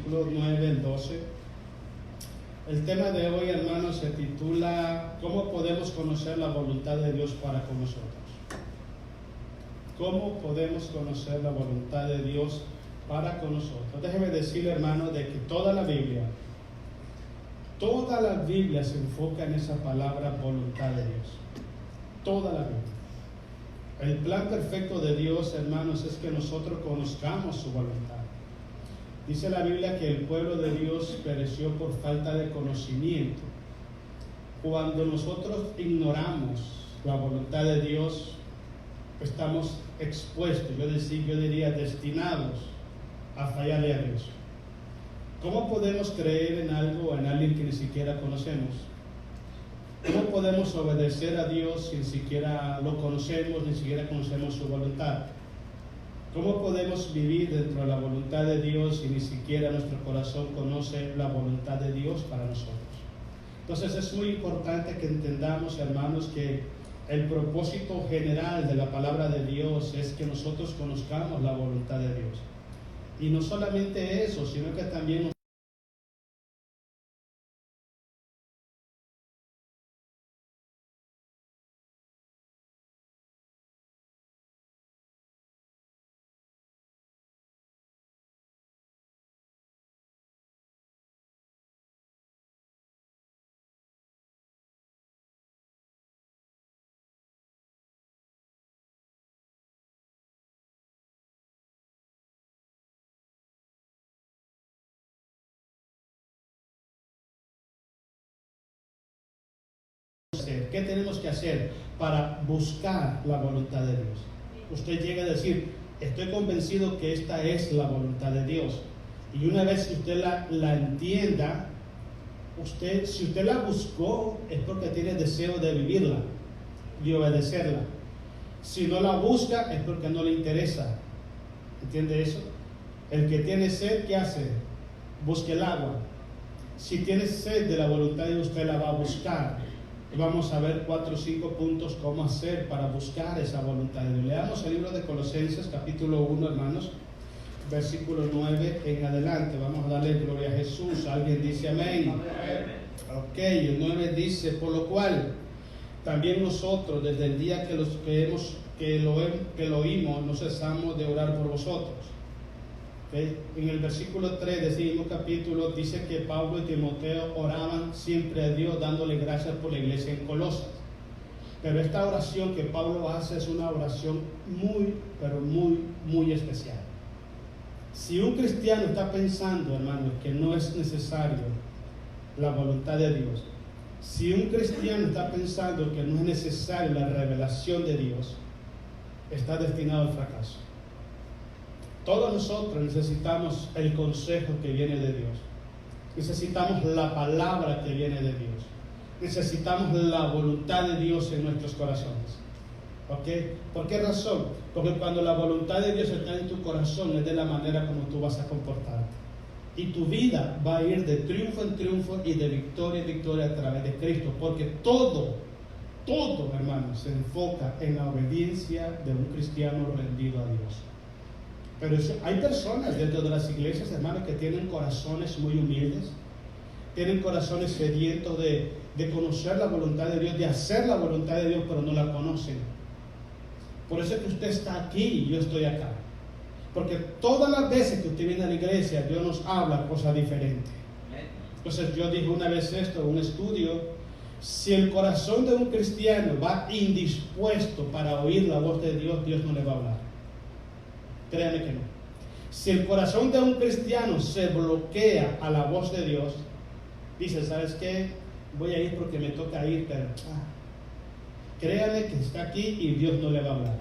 versículos 9 al 12. El tema de hoy, hermanos, se titula ¿Cómo podemos conocer la voluntad de Dios para con nosotros? ¿Cómo podemos conocer la voluntad de Dios para con nosotros? Déjeme decirle, hermano, de que toda la Biblia se enfoca en esa palabra voluntad de Dios. Toda la Biblia. El plan perfecto de Dios, hermanos, es que nosotros conozcamos su voluntad. Dice la Biblia que el pueblo de Dios pereció por falta de conocimiento. Cuando nosotros ignoramos la voluntad de Dios, estamos expuestos, yo diría destinados a fallarle a Dios. ¿Cómo podemos creer en algo o en alguien que ni siquiera conocemos? ¿Cómo podemos obedecer a Dios si ni siquiera lo conocemos, ni siquiera conocemos su voluntad? ¿Cómo podemos vivir dentro de la voluntad de Dios si ni siquiera nuestro corazón conoce la voluntad de Dios para nosotros? Entonces es muy importante que entendamos, hermanos, que el propósito general de la palabra de Dios es que nosotros conozcamos la voluntad de Dios. Y no solamente eso, sino que también ¿qué tenemos que hacer para buscar la voluntad de Dios? Usted llega a decir, estoy convencido que esta es la voluntad de Dios. Y una vez que usted la entienda, si usted la buscó, es porque tiene deseo de vivirla, de obedecerla. Si no la busca, es porque no le interesa. ¿Entiende eso? El que tiene sed, ¿qué hace? Busca el agua. Si tiene sed de la voluntad de Dios, usted la va a buscar. Y vamos a ver 4 o 5 puntos cómo hacer para buscar esa voluntad de Dios. Leamos el libro de Colosenses, capítulo 1, hermanos, versículo 9 en adelante. Vamos a darle gloria a Jesús. ¿Alguien dice amén? Ok, el 9 dice, por lo cual también nosotros, desde el día que lo oímos, no cesamos de orar por vosotros. ¿Okay? En el versículo 3 de ese mismo capítulo dice que Pablo y Timoteo oraban siempre a Dios, dándole gracias por la iglesia en Colosas. Pero esta oración que Pablo hace es una oración muy, pero muy, muy especial. Si un cristiano está pensando, hermano, que no es necesario la voluntad de Dios, si un cristiano está pensando que no es necesaria la revelación de Dios, está destinado al fracaso. Todos nosotros necesitamos el consejo que viene de Dios. Necesitamos la palabra que viene de Dios. Necesitamos la voluntad de Dios en nuestros corazones. ¿Ok? ¿Por qué razón? Porque cuando la voluntad de Dios está en tu corazón, es de la manera como tú vas a comportarte. Y tu vida va a ir de triunfo en triunfo y de victoria en victoria a través de Cristo. Porque todo, hermano, se enfoca en la obediencia de un cristiano rendido a Dios. Pero hay personas dentro de las iglesias, hermanos, que tienen corazones muy humildes, tienen corazones sedientos de conocer la voluntad de Dios, de hacer la voluntad de Dios, pero no la conocen. Por eso es que usted está aquí y yo estoy acá. Porque todas las veces que usted viene a la iglesia, Dios nos habla cosas diferentes. Entonces yo dije una vez esto en un estudio, si el corazón de un cristiano va indispuesto para oír la voz de Dios, Dios no le va a hablar. Créame que no. Si el corazón de un cristiano se bloquea a la voz de Dios, dice, ¿sabes qué? Voy a ir porque me toca ir, pero créame que está aquí y Dios no le va a hablar.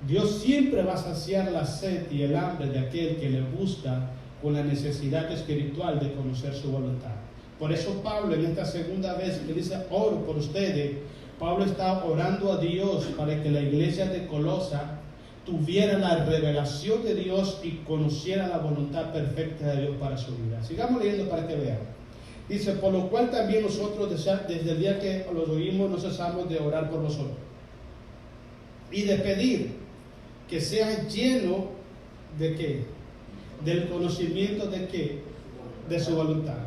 Dios siempre va a saciar la sed y el hambre de aquel que le busca con la necesidad espiritual de conocer su voluntad. Por eso Pablo en esta segunda vez que dice, oro por ustedes, Pablo está orando a Dios para que la iglesia de Colosa tuviera la revelación de Dios y conociera la voluntad perfecta de Dios para su vida. Sigamos leyendo para que vean. Dice, por lo cual también nosotros desde el día que los oímos no cesamos de orar por vosotros y de pedir que sean llenos de ¿qué? Del conocimiento de qué? De su voluntad.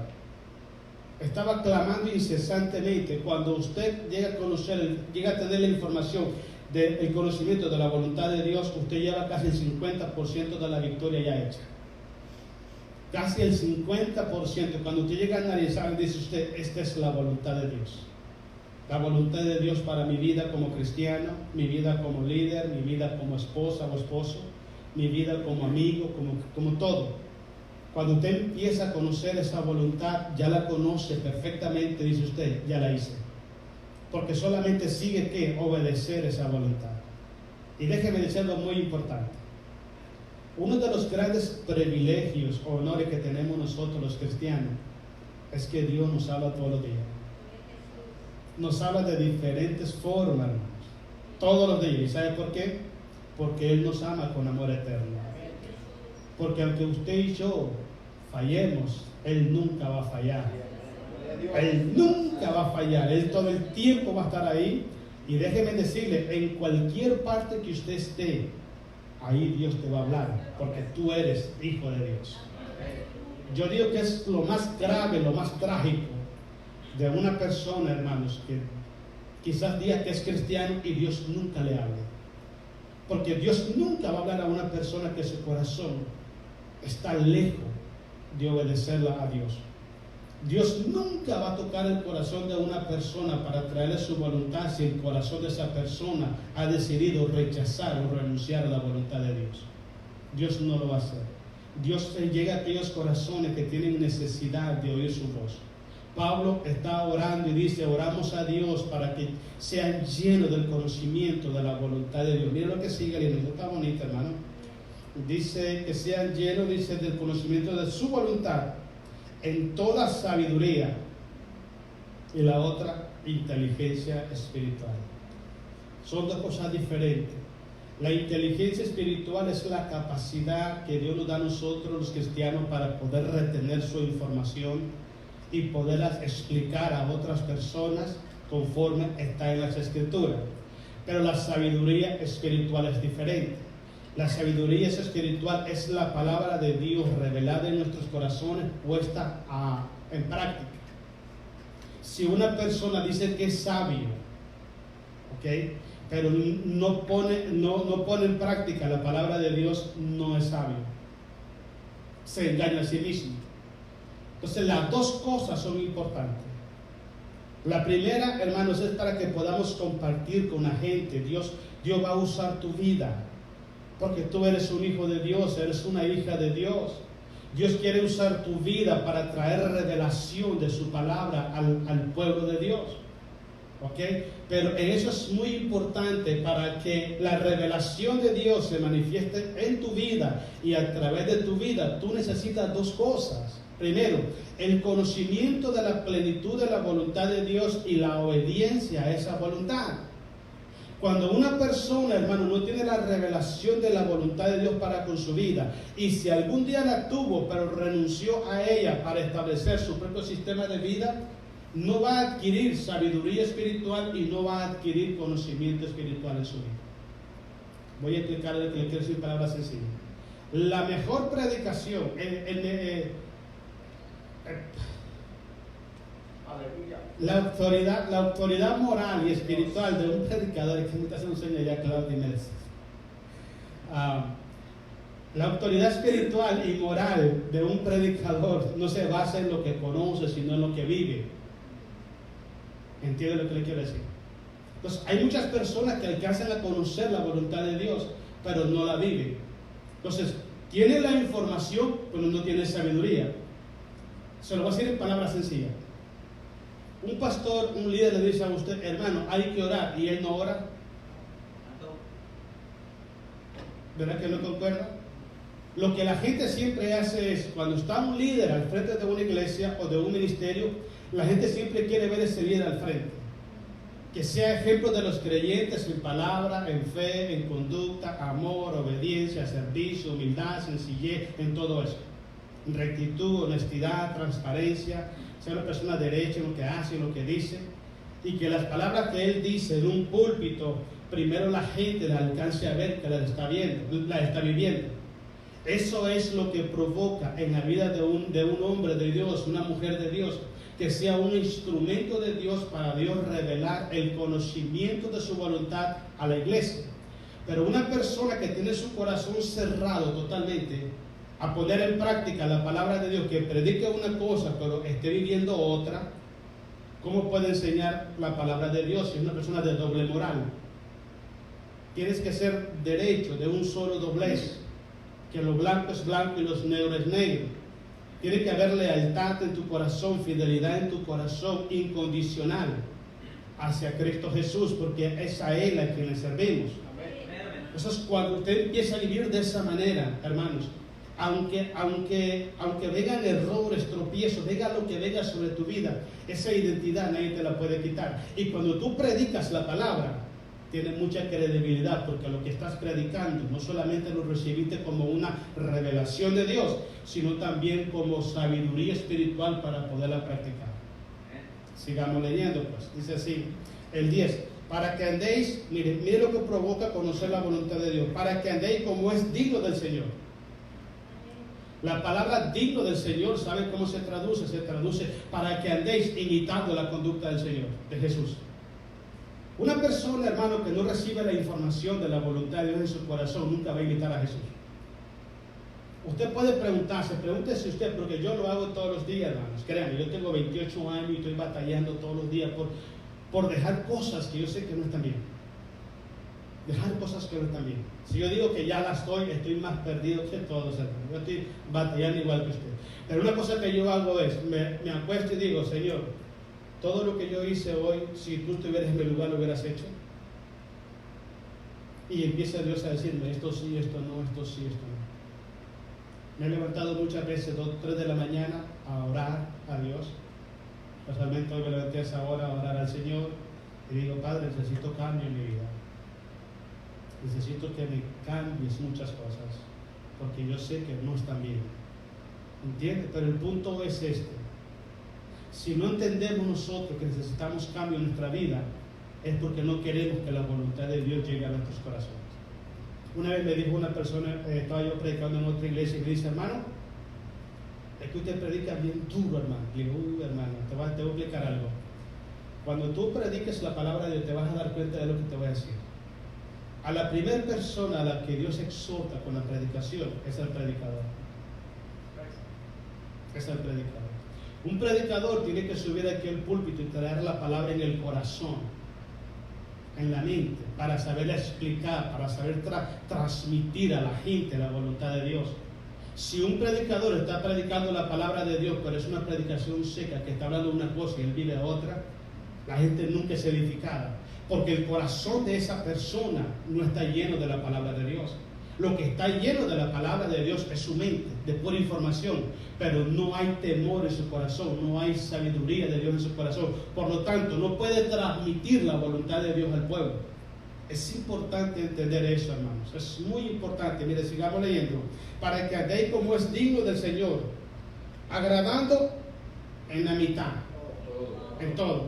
Estaba clamando incesantemente. Cuando usted llega a conocer, llega a tener la información del conocimiento de la voluntad de Dios, usted lleva casi el 50% de la victoria ya hecha. Casi el 50%. Cuando usted llega a analizar, dice usted, esta es la voluntad de Dios. La voluntad de Dios para mi vida como cristiano, mi vida como líder, mi vida como esposa o esposo, mi vida como amigo, como todo. Cuando usted empieza a conocer esa voluntad, ya la conoce perfectamente, dice usted, ya la hice. Porque solamente sigue que obedecer esa voluntad. Y déjeme decir algo muy importante. Uno de los grandes privilegios o honores que tenemos nosotros los cristianos es que Dios nos habla todos los días. Nos habla de diferentes formas, hermanos, todos los días. ¿Y sabe por qué? Porque Él nos ama con amor eterno. Porque aunque usted y yo fallemos, Él nunca va a fallar. Él nunca va a fallar. Él todo el tiempo va a estar ahí. Y déjeme decirle, en cualquier parte que usted esté, ahí Dios te va a hablar, porque tú eres hijo de Dios. Yo digo que es lo más grave, lo más trágico de una persona, hermanos, que quizás diga que es cristiano y Dios nunca le hable. Porque Dios nunca va a hablar a una persona que su corazón está lejos de obedecerla a Dios. Dios nunca va a tocar el corazón de una persona para traerle su voluntad si el corazón de esa persona ha decidido rechazar o renunciar a la voluntad de Dios. Dios no lo va a hacer. Dios llega a aquellos corazones que tienen necesidad de oír su voz. Pablo está orando y dice, oramos a Dios para que sean llenos del conocimiento de la voluntad de Dios. Miren lo que sigue leyendo, está bonito, hermano. Dice que sean llenos, dice, del conocimiento de su voluntad en toda sabiduría, y la otra, inteligencia espiritual. Son dos cosas diferentes. La inteligencia espiritual es la capacidad que Dios nos da a nosotros los cristianos para poder retener su información y poderlas explicar a otras personas conforme está en las Escrituras. Pero la sabiduría espiritual es diferente. La sabiduría espiritual es la palabra de Dios revelada en nuestros corazones, puesta en práctica. Si una persona dice que es sabio, ¿ok?, pero no pone en práctica la palabra de Dios, no es sabio. Se engaña a sí mismo. Entonces las dos cosas son importantes. La primera, hermanos, es para que podamos compartir con la gente. Dios va a usar tu vida, porque tú eres un hijo de Dios, eres una hija de Dios. Dios quiere usar tu vida para traer revelación de su palabra al pueblo de Dios. ¿Ok? Pero eso es muy importante para que la revelación de Dios se manifieste en tu vida y a través de tu vida. Tú necesitas dos cosas. Primero, el conocimiento de la plenitud de la voluntad de Dios y la obediencia a esa voluntad. Cuando una persona, hermano, no tiene la revelación de la voluntad de Dios para con su vida, y si algún día la tuvo, pero renunció a ella para establecer su propio sistema de vida, no va a adquirir sabiduría espiritual y no va a adquirir conocimiento espiritual en su vida. Voy a explicarle lo que le quiero decir en palabras sencillas. La mejor predicación, la autoridad moral y espiritual de un predicador, que me está haciendo un sueño ya, Claudio Jiménez. La autoridad espiritual y moral de un predicador no se basa en lo que conoce, sino en lo que vive. ¿Entiende lo que le quiero decir? Entonces, hay muchas personas que alcanzan a conocer la voluntad de Dios, pero no la viven. Entonces, tienen la información, pero no tienen sabiduría. Se lo voy a decir en palabras sencillas. Un pastor, un líder le dice a usted, hermano, hay que orar, y él no ora. ¿Verdad que no concuerda? Lo que la gente siempre hace es, cuando está un líder al frente de una iglesia o de un ministerio, la gente siempre quiere ver ese líder al frente. Que sea ejemplo de los creyentes en palabra, en fe, en conducta, amor, obediencia, servicio, humildad, sencillez, en todo eso. Rectitud, honestidad, transparencia, ser una persona derecha en lo que hace, en lo que dice. Y que las palabras que él dice en un púlpito, primero la gente la alcance a ver que la está viviendo. Eso es lo que provoca en la vida de un hombre de Dios, una mujer de Dios, que sea un instrumento de Dios para Dios revelar el conocimiento de su voluntad a la iglesia. Pero una persona que tiene su corazón cerrado totalmente a poner en práctica la palabra de Dios, que predique una cosa pero esté viviendo otra, ¿cómo puede enseñar la palabra de Dios si es una persona de doble moral? Tienes que ser derecho, de un solo doblez, que lo blanco es blanco y lo negro es negro. Tiene que haber lealtad en tu corazón, fidelidad en tu corazón, incondicional hacia Cristo Jesús, porque es a Él a quien le servimos. Eso es cuando usted empieza a vivir de esa manera, hermanos. Aunque vengan errores, tropiezos, venga lo que venga sobre tu vida, esa identidad nadie te la puede quitar. Y cuando tú predicas la palabra, tiene mucha credibilidad, porque lo que estás predicando no solamente lo recibiste como una revelación de Dios, sino también como sabiduría espiritual para poderla practicar. Sigamos leyendo, pues. Dice así, el 10. Para que andéis, mire lo que provoca conocer la voluntad de Dios. Para que andéis como es digno del Señor. La palabra digno del Señor, ¿sabe cómo se traduce? Se traduce para que andéis imitando la conducta del Señor, de Jesús. Una persona, hermano, que no recibe la información de la voluntad de Dios en su corazón, nunca va a imitar a Jesús. Usted puede pregúntese usted, porque yo lo hago todos los días, hermanos. Créanme, yo tengo 28 años y estoy batallando todos los días por dejar cosas que yo sé que no están bien. Dejar cosas que no están bien. Si yo digo que ya las estoy más perdido que todos, hermanos. Yo estoy batallando igual que usted. Pero una cosa que yo hago es, me acuesto y digo, Señor, todo lo que yo hice hoy, si tú estuvieras en mi lugar, lo hubieras hecho. Y empieza Dios a decirme, esto sí, esto no, esto sí, esto no. Me he levantado muchas veces, 2, 3 de la mañana, a orar a Dios. Casualmente hoy me levanté a esa hora a orar al Señor. Y digo, Padre, necesito cambio en mi vida. Necesito que me cambies muchas cosas, porque yo sé que no están bien. ¿Entiendes? Pero el punto es este. Si no entendemos nosotros que necesitamos cambio en nuestra vida, es porque no queremos que la voluntad de Dios llegue a nuestros corazones. Una vez me dijo una persona, estaba yo predicando en otra iglesia, y me dice, hermano, es que usted predica bien duro, hermano. Y digo, hermano, te voy a explicar algo. Cuando tú prediques la palabra de Dios, te vas a dar cuenta de lo que te voy a decir. A la primera persona a la que Dios exhorta con la predicación es el predicador. Es el predicador. Un predicador tiene que subir aquí al púlpito y traer la palabra en el corazón, en la mente, para saberla explicar, para saber transmitir a la gente la voluntad de Dios. Si un predicador está predicando la palabra de Dios, pero es una predicación seca, que está hablando una cosa y él vive otra, la gente nunca es edificada, porque el corazón de esa persona no está lleno de la palabra de Dios. Lo que está lleno de la palabra de Dios es su mente, de pura información, pero no hay temor en su corazón, no hay sabiduría de Dios en su corazón. Por lo tanto, no puede transmitir la voluntad de Dios al pueblo. Es importante entender eso, hermanos. Es muy importante. Mire, sigamos leyendo. Para que andéis como es digno del Señor, agradando en la mitad, en todo.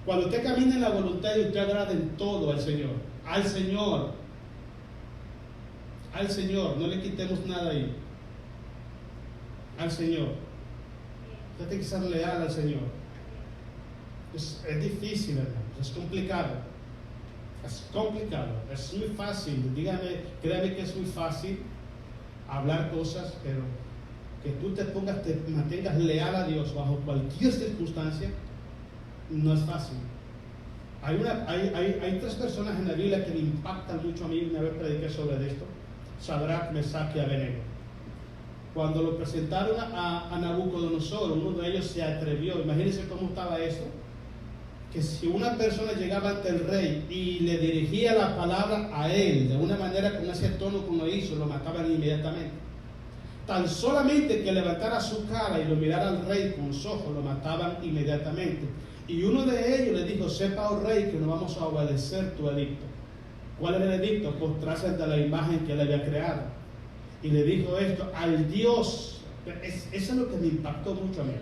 Cuando usted camina en la voluntad de Dios, usted agrada en todo al Señor. Al Señor. Al Señor, no le quitemos nada ahí. Al Señor. Usted tiene que ser leal al Señor. Es difícil, hermanos, es complicado. Es complicado, es muy fácil. Créame que es muy fácil hablar cosas, pero que tú te mantengas leal a Dios bajo cualquier circunstancia, no es fácil. Hay 3 personas en la Biblia que me impactan mucho a mí. Una vez prediqué sobre esto. Sadrach, Mesach y Abednego. Cuando lo presentaron a Nabucodonosor, uno de ellos se atrevió. Imagínense cómo estaba eso, que si una persona llegaba ante el rey y le dirigía la palabra a él de una manera, con ese tono como hizo, lo mataban inmediatamente. Tan solamente que levantara su cara y lo mirara al rey con los ojos, lo mataban inmediatamente. Y uno de ellos le dijo, sepa, oh rey, que no vamos a obedecer tu edicto. ¿Cuál era el edicto? Postrarse ante la imagen que él había creado. Y le dijo esto al Dios. Eso es lo que me impactó mucho a mí.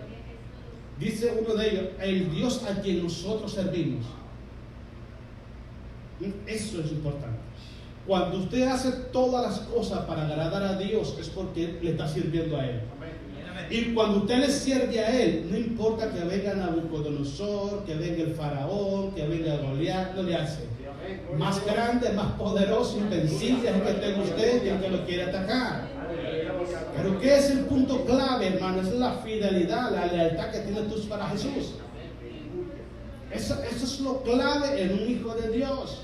Dice uno de ellos, el Dios a quien nosotros servimos. Eso es importante. Cuando usted hace todas las cosas para agradar a Dios, es porque le está sirviendo a Él. Y cuando usted le sirve a Él, no importa que venga Nabucodonosor, que venga el faraón, que venga Goliat, no le hace. Más grande, más poderoso, invencible es el que tenga usted que el que lo quiere atacar. Pero ¿qué es el punto clave, hermano? Es la fidelidad, la lealtad que tienes tú para Jesús. Eso es lo clave en un hijo de Dios.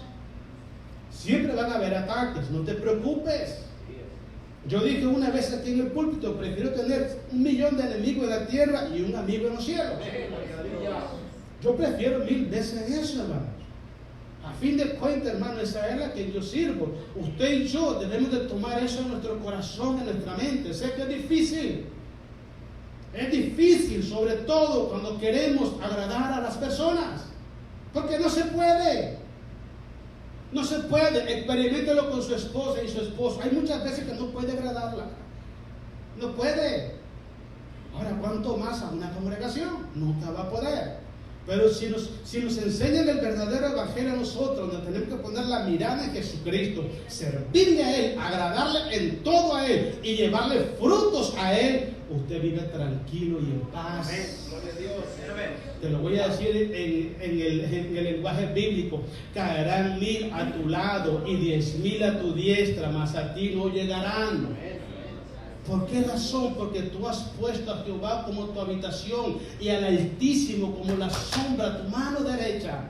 Siempre van a haber ataques, no te preocupes. Yo dije una vez aquí en el púlpito, prefiero tener 1,000,000 de enemigos en la tierra y un amigo en los cielos. Yo prefiero 1000 veces eso, hermano. A fin de cuentas, hermano, esa es la que yo sirvo. Usted y yo debemos de tomar eso en nuestro corazón, en nuestra mente. Sé que es difícil. Es difícil, sobre todo cuando queremos agradar a las personas. Porque no se puede. No se puede. Experiméntelo con su esposa y su esposo. Hay muchas veces que no puede agradarla. No puede. Ahora, ¿cuánto más a una congregación? Nunca va a poder. Pero si nos enseñan el verdadero evangelio a nosotros, donde tenemos que poner la mirada en Jesucristo, servirle a Él, agradarle en todo a Él y llevarle frutos a Él, usted vive tranquilo y en paz. Amén. Gloria a Dios. Te lo voy a decir en el lenguaje bíblico: caerán 1000 a tu lado y 10,000 a tu diestra, mas a ti no llegarán. Amén. ¿Por qué razón? Porque tú has puesto a Jehová como tu habitación y al Altísimo como la sombra a tu mano derecha.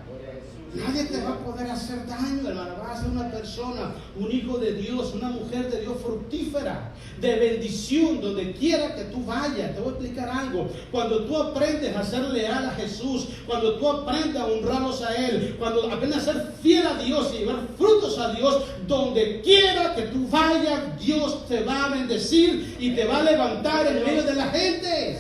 Nadie te va a poder hacer daño, hermano. Vas a ser una persona, un hijo de Dios, una mujer de Dios fructífera, de bendición, donde quiera que tú vayas. Te voy a explicar algo. Cuando tú aprendes a ser leal a Jesús, cuando tú aprendes a honrarlos a Él, cuando aprendes a ser fiel a Dios y llevar frutos a Dios, donde quiera que tú vayas, Dios te va a bendecir y te va a levantar en medio de la gente.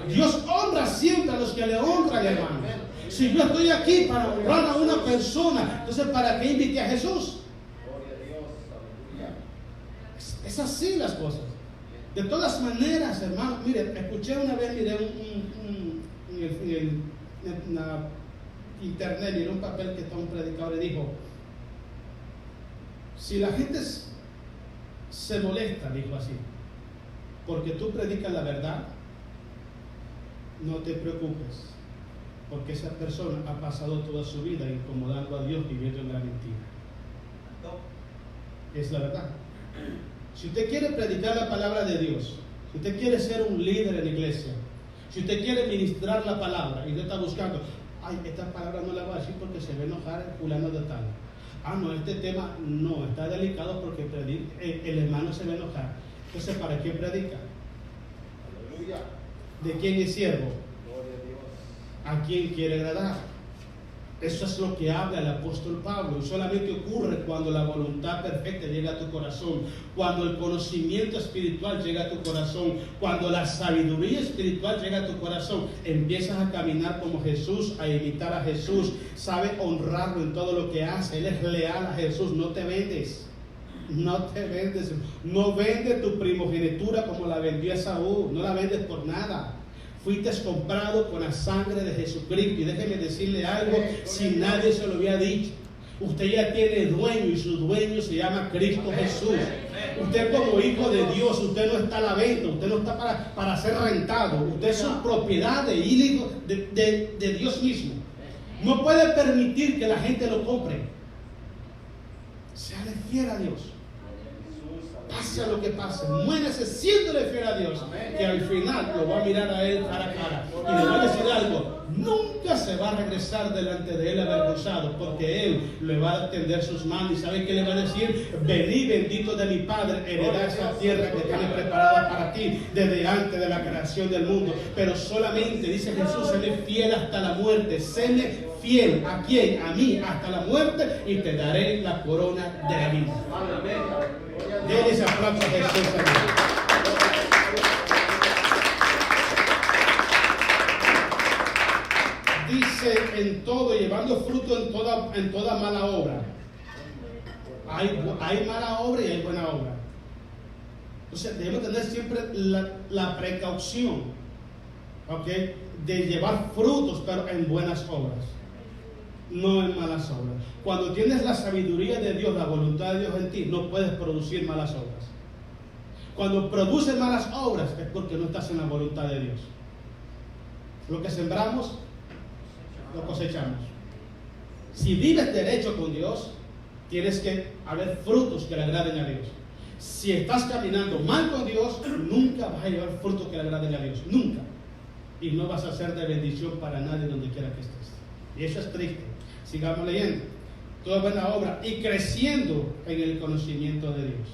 Dios honra siempre a los que le honran, hermano. Si yo estoy aquí para honrar a una persona, entonces ¿para qué invité a Jesús? Es así las cosas. De todas maneras, hermano, mire, escuché una vez, en la internet, miré un papel que está un predicador y dijo: si la gente se molesta, dijo así, porque tú predicas la verdad, no te preocupes. Porque esa persona ha pasado toda su vida incomodando a Dios, viviendo en la mentira. Es la verdad. Si usted quiere predicar la palabra de Dios, si usted quiere ser un líder en la iglesia, si usted quiere ministrar la palabra y usted está buscando, ay, esta palabra no la voy a decir porque se va a enojar el fulano de tal. Ah, no, este tema no, está delicado porque el hermano se va a enojar. Entonces, ¿para qué predica? ¿De quién es siervo? ¿A quién quiere agradar? Eso es lo que habla el apóstol Pablo. Y solamente ocurre cuando la voluntad perfecta llega a tu corazón, cuando el conocimiento espiritual llega a tu corazón, cuando la sabiduría espiritual llega a tu corazón. Empiezas a caminar como Jesús, a imitar a Jesús, sabe honrarlo en todo lo que hace. Él es leal a Jesús. No te vendes. No te vendes. No vendes tu primogenitura como la vendió Esaú. No la vendes por nada. Fuiste comprado con la sangre de Jesucristo. Y déjeme decirle algo, si nadie se lo había dicho: usted ya tiene dueño y su dueño se llama Cristo Jesús. Usted como hijo de Dios, usted no está a la venta, usted no está para ser rentado. Usted es su propiedad de Dios mismo. No puede permitir que la gente lo compre. Séale fiel a Dios. Pase lo que pase, muérase siéndole fiel a Dios, que al final lo va a mirar a Él cara a cara y le va a decir algo: nunca se va a regresar delante de Él avergonzado, porque Él le va a extender sus manos. ¿Y sabe qué le va a decir? Vení, bendito de mi Padre, heredad esa tierra que tiene preparada para ti desde antes de la creación del mundo. Pero solamente, dice Jesús, séme fiel hasta la muerte. Séme fiel. ¿A quién? A mí, hasta la muerte, y te daré la corona de la vida. Denle ese aplauso a Jesús. Dice: en todo, llevando fruto en toda mala obra. Hay mala obra y hay buena obra. Entonces debemos tener siempre la precaución, ¿okay?, de llevar frutos, pero en buenas obras. no en malas obras. Cuando tienes la sabiduría de Dios, la voluntad de Dios en ti, no puedes producir malas obras. Cuando produces malas obras es porque no estás en la voluntad de Dios. Lo que sembramos, lo cosechamos. Si vives derecho con Dios, tienes que haber frutos que le agraden a Dios. Si estás caminando mal con Dios, nunca vas a llevar frutos que le agraden a Dios. Nunca. Y no vas a ser de bendición para nadie donde quiera que estés. Y eso es triste. Sigamos leyendo. Toda buena obra y creciendo en el conocimiento de Dios.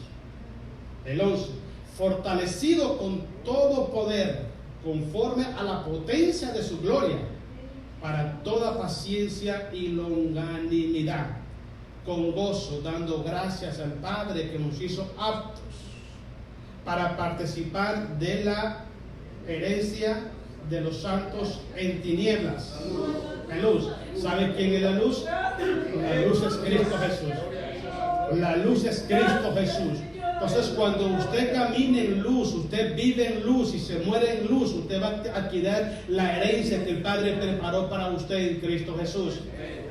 El 11. Fortalecido con todo poder, conforme a la potencia de su gloria, para toda paciencia y longanimidad, con gozo, dando gracias al Padre que nos hizo aptos para participar de la herencia de los santos en tinieblas. En luz. ¿Sabe quién es la luz? La luz es Cristo Jesús. La luz es Cristo Jesús. Entonces, cuando usted camina en luz, usted vive en luz y se muere en luz, usted va a adquirir la herencia que el Padre preparó para usted en Cristo Jesús.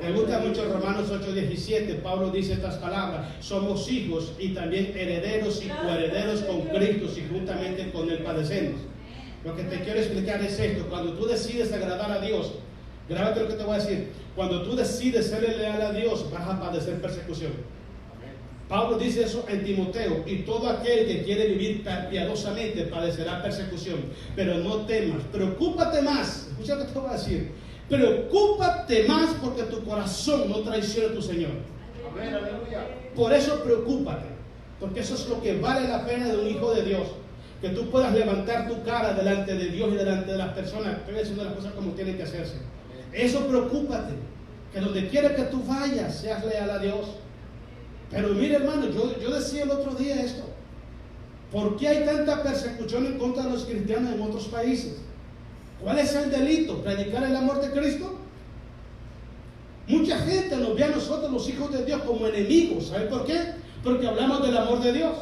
Me gusta mucho Romanos 8:17. Pablo dice estas palabras: somos hijos y también herederos y coherederos con Cristo, y juntamente con Él padecemos. Lo que te quiero explicar es esto: cuando tú decides agradar a Dios, grábate lo que te voy a decir, cuando tú decides ser leal a Dios, vas a padecer persecución. Pablo dice eso en Timoteo: y todo aquel que quiere vivir piadosamente padecerá persecución. Pero no temas, preocúpate más. Escucha lo que te voy a decir: preocúpate más porque tu corazón no traicione a tu Señor. Amén, aleluya. Por eso preocúpate, porque eso es lo que vale la pena de un hijo de Dios. Que tú puedas levantar tu cara delante de Dios y delante de las personas. Estoy haciendo las cosas como tienen que hacerse. Eso preocúpate, que donde quiera que tú vayas seas leal a Dios. Pero mire, hermano, yo decía el otro día esto: ¿por qué hay tanta persecución en contra de los cristianos en otros países? ¿Cuál es el delito? ¿Predicar el amor de Cristo? Mucha gente nos ve a nosotros, los hijos de Dios, como enemigos. ¿Sabe por qué? Porque hablamos del amor de Dios.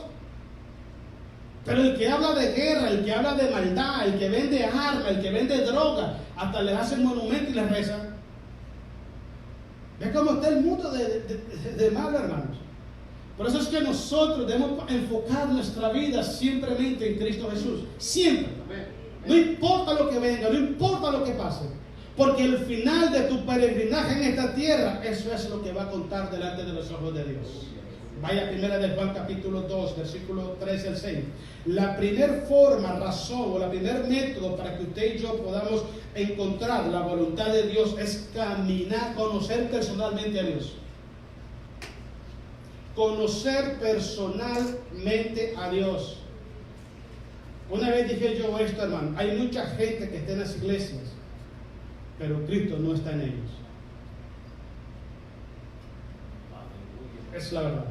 Pero el que habla de guerra, el que habla de maldad, el que vende armas, el que vende droga, hasta les hacen monumento y les rezan. ¿Ve cómo está el mundo de malo, hermanos? Por eso es que nosotros debemos enfocar nuestra vida simplemente en Cristo Jesús. Siempre. No importa lo que venga, no importa lo que pase. Porque el final de tu peregrinaje en esta tierra, eso es lo que va a contar delante de los ojos de Dios. Vaya primera de Juan capítulo 2, versículo 13 al 6. La primera forma, razón o la primer método para que usted y yo podamos encontrar la voluntad de Dios es caminar, conocer personalmente a Dios. Conocer personalmente a Dios. Una vez dije yo esto, hermano: hay mucha gente que está en las iglesias, pero Cristo no está en ellos. Es la verdad.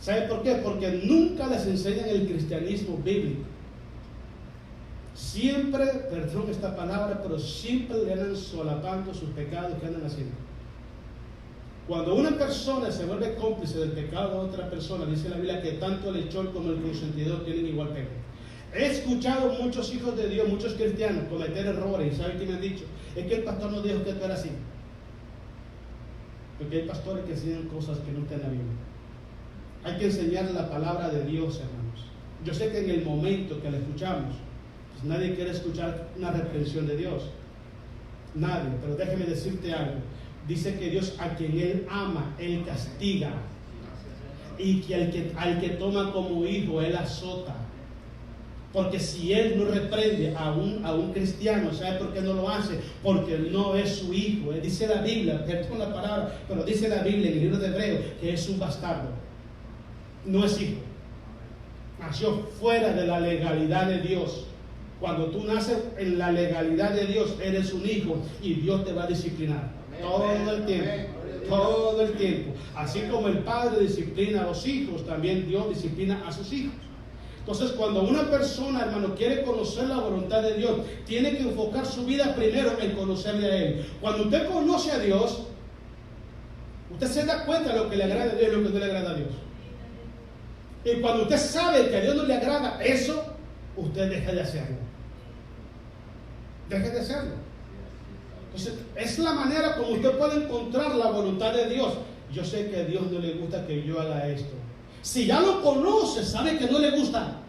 ¿Sabe por qué? Porque nunca les enseñan el cristianismo bíblico. Siempre, perdón esta palabra, pero siempre le andan solapando sus pecados que andan haciendo. Cuando una persona se vuelve cómplice del pecado de otra persona, dice la Biblia que tanto el hechor como el consentidor tienen igual pecado. He escuchado muchos hijos de Dios, muchos cristianos, cometer errores. ¿Y saben qué me han dicho? Es que el pastor nos dijo que tú eras así. Porque hay pastores que enseñan cosas que no están en la Biblia. Hay que enseñar la palabra de Dios, hermanos. Yo sé que en el momento que la escuchamos, pues nadie quiere escuchar una reprensión de Dios. Nadie. Pero déjeme decirte algo. Dice que Dios, a quien Él ama, Él castiga. Y que al que toma como hijo, Él azota. Porque si Él no reprende a un cristiano, ¿sabe por qué no lo hace? Porque no es su hijo. Dice la Biblia, perdón la palabra, pero dice la Biblia en el libro de Hebreo que es un bastardo. No es hijo. Nació fuera de la legalidad de Dios. Cuando tú naces en la legalidad de Dios, eres un hijo y Dios te va a disciplinar. Todo el tiempo. Todo el tiempo. Así como el padre disciplina a los hijos, también Dios disciplina a sus hijos. Entonces, cuando una persona, hermano, quiere conocer la voluntad de Dios, tiene que enfocar su vida primero en conocerle a Él. Cuando usted conoce a Dios, usted se da cuenta de lo que le agrada a Dios y lo que no le agrada a Dios. Y cuando usted sabe que a Dios no le agrada eso, usted deja de hacerlo. Deje de hacerlo. Entonces, es la manera como usted puede encontrar la voluntad de Dios. Yo sé que a Dios no le gusta que yo haga esto. Si ya lo conoces, sabe que no le gusta.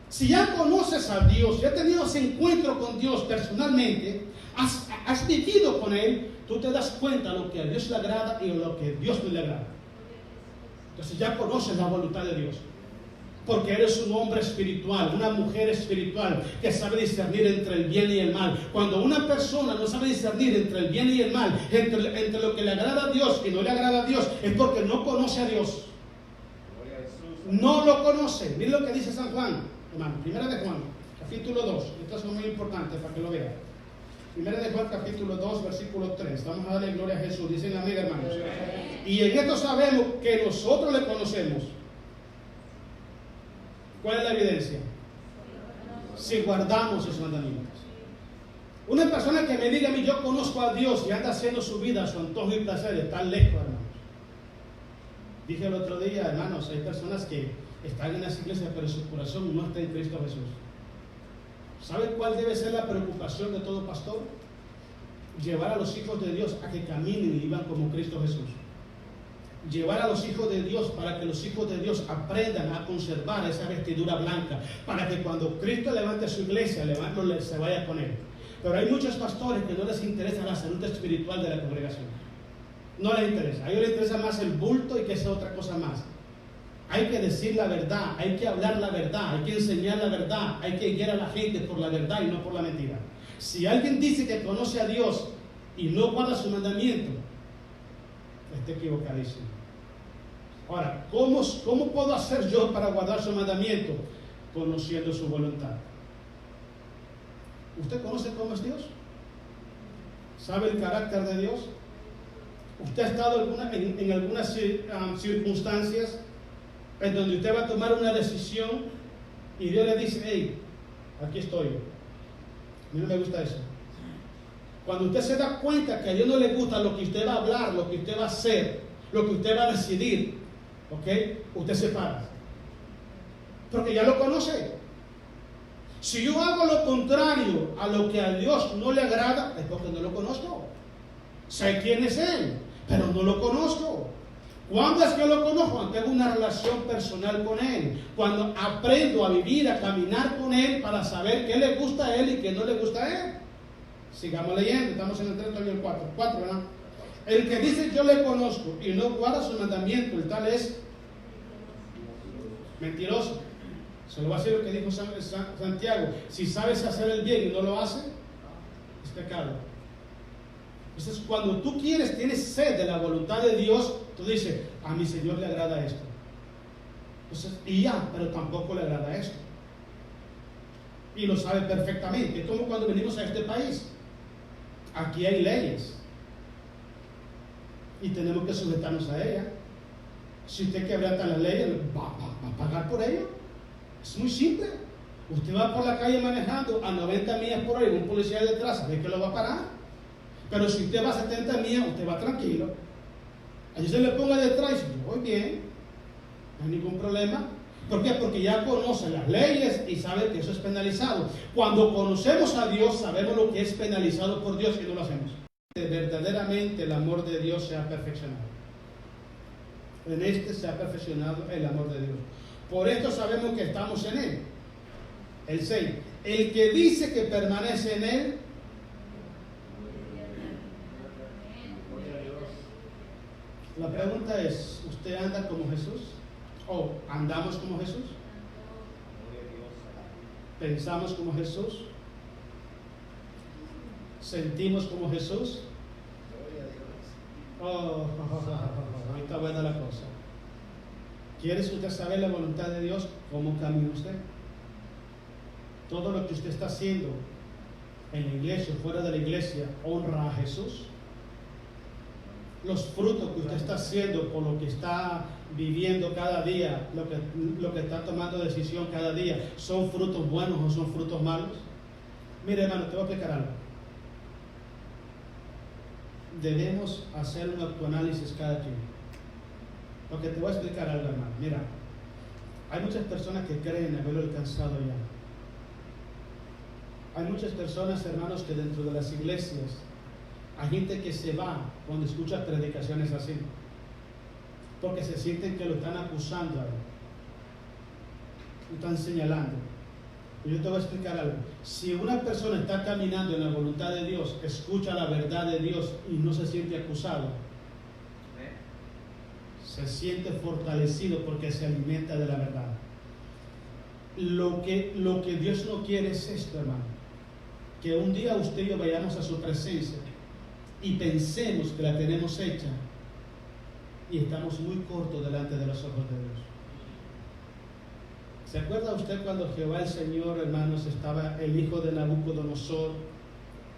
Si ya conoces a Dios, ya has tenido ese encuentro con Dios personalmente, has vivido con Él, tú te das cuenta de lo que a Dios le agrada y lo que a Dios no le agrada. Entonces ya conoces la voluntad de Dios. Porque eres un hombre espiritual, una mujer espiritual que sabe discernir entre el bien y el mal. Cuando una persona no sabe discernir entre el bien y el mal, entre lo que le agrada a Dios y no le agrada a Dios, es porque no conoce a Dios. No lo conoce. Miren lo que dice San Juan, hermano. Primera de Juan, capítulo 2. Esto es muy importante para que lo vean. Primera de Juan, capítulo 2, versículo 3. Vamos a darle gloria a Jesús. Dicen amén, hermanos. Y en esto sabemos que nosotros le conocemos. ¿Cuál es la evidencia? Si guardamos sus mandamientos. Una persona que me diga a mí, yo conozco a Dios y anda haciendo su vida a su antojo y placer, está lejos, hermanos. Dije el otro día, hermanos, hay personas que están en las iglesias, pero su corazón no está en Cristo Jesús. ¿Saben cuál debe ser la preocupación de todo pastor? Llevar a los hijos de Dios a que caminen y vivan como Cristo Jesús. Llevar a los hijos de Dios para que los hijos de Dios aprendan a conservar esa vestidura blanca, para que cuando Cristo levante su iglesia, se vaya con él. Pero hay muchos pastores que no les interesa la salud espiritual de la congregación. No les interesa. A ellos les interesa más el bulto y que sea otra cosa más. Hay que decir la verdad, hay que hablar la verdad, hay que enseñar la verdad, hay que guiar a la gente por la verdad y no por la mentira. Si alguien dice que conoce a Dios y no guarda su mandamiento, está equivocadísimo. Ahora, ¿cómo puedo hacer yo para guardar su mandamiento? Conociendo su voluntad. ¿Usted conoce cómo es Dios? ¿Sabe el carácter de Dios? ¿Usted ha estado en algunas circunstancias en donde usted va a tomar una decisión y Dios le dice, hey, aquí estoy? A mí no me gusta eso. Cuando usted se da cuenta que a Dios no le gusta lo que usted va a hablar, lo que usted va a hacer, lo que usted va a decidir, ¿ok? Usted se para. Porque ya lo conoce. Si yo hago lo contrario a lo que a Dios no le agrada, es porque no lo conozco. Sé quién es Él, pero no lo conozco. ¿Cuándo es que lo conozco? Cuando tengo una relación personal con Él. Cuando aprendo a vivir, a caminar con Él para saber qué le gusta a Él y qué no le gusta a Él. Sigamos leyendo, estamos en el 3 y el 4, ¿verdad? El que dice yo le conozco y no guarda su mandamiento, el tal es mentiroso. Se lo va a decir lo que dijo Santiago. Si sabes hacer el bien y no lo hace, es pecado. Entonces, cuando tú tienes sed de la voluntad de Dios, tú dices, a mi Señor le agrada esto. Entonces, y ya, pero tampoco le agrada esto. Y lo sabe perfectamente. Es como cuando venimos a este país. Aquí hay leyes. Y tenemos que sujetarnos a ellas. Si usted quebranta las leyes, ¿va a pagar por ello? Es muy simple. Usted va por la calle manejando a 90 millas por hora y un policía detrás, ¿sabe que lo va a parar? Pero si usted va a 70 millas, usted va tranquilo. Allí se le ponga detrás y dice, yo voy bien, no hay ningún problema. ¿Por qué? Porque ya conoce las leyes y sabe que eso es penalizado. Cuando conocemos a Dios, sabemos lo que es penalizado por Dios y no lo hacemos. Verdaderamente el amor de Dios se ha perfeccionado. En este se ha perfeccionado el amor de Dios. Por esto sabemos que estamos en Él. El 6. El que dice que permanece en Él, la pregunta es, ¿usted anda como Jesús? ¿O andamos como Jesús? ¿Pensamos como Jesús? ¿Sentimos como Jesús? Ahí está buena la cosa. ¿Quiere usted saber la voluntad de Dios? ¿Cómo camina usted? Todo lo que usted está haciendo en la iglesia o fuera de la iglesia honra a Jesús. Los frutos que usted está haciendo por lo que está viviendo cada día, lo que está tomando decisión cada día, ¿son frutos buenos o son frutos malos? Mire, hermano, te voy a explicar algo. Debemos hacer un autoanálisis cada quien. Porque te voy a explicar algo, hermano. Mira, hay muchas personas que creen haberlo alcanzado ya. Hay muchas personas, hermanos, que dentro de las iglesias hay gente que se va cuando escucha predicaciones así, porque se sienten que lo están acusando a él, lo están señalando. Y yo te voy a explicar algo. Si una persona está caminando en la voluntad de Dios, escucha la verdad de Dios y no se siente acusado, se siente fortalecido porque se alimenta de la verdad. Lo que Dios no quiere es esto, hermano, que un día usted y yo vayamos a su presencia y pensemos que la tenemos hecha y estamos muy cortos delante de los ojos de Dios. ¿Se acuerda usted cuando Jehová el Señor, hermanos, estaba el hijo de Nabucodonosor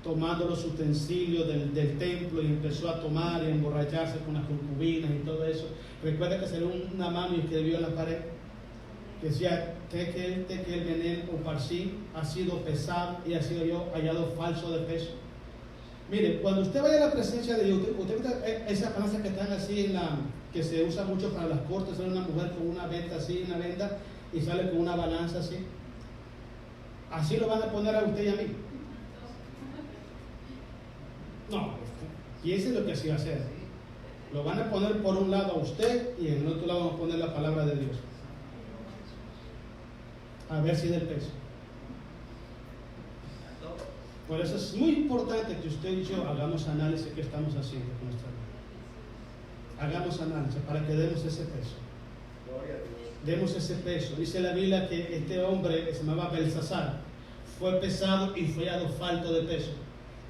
tomando los utensilios del templo y empezó a tomar y a emborracharse con las concubinas y todo eso? Recuerda que salió una mano y escribió en la pared que decía que el veneno o parsi ha sido pesado y ha sido hallado falso de peso. Mire, cuando usted vaya a la presencia de Dios, usted ve esas balanzas que están así que se usa mucho para las cortes, sale una mujer con una venda así, una venda, y sale con una balanza así. Así lo van a poner a usted y a mí. No, piense lo que así va a hacer. Lo van a poner por un lado a usted y en el otro lado van a poner la palabra de Dios. A ver si del peso. Por eso es muy importante que usted y yo hagamos análisis de qué estamos haciendo con nuestra vida. Hagamos análisis para que demos ese peso. Demos ese peso. Dice la Biblia que este hombre que se llamaba Belsasar fue pesado y fue hallado falto de peso.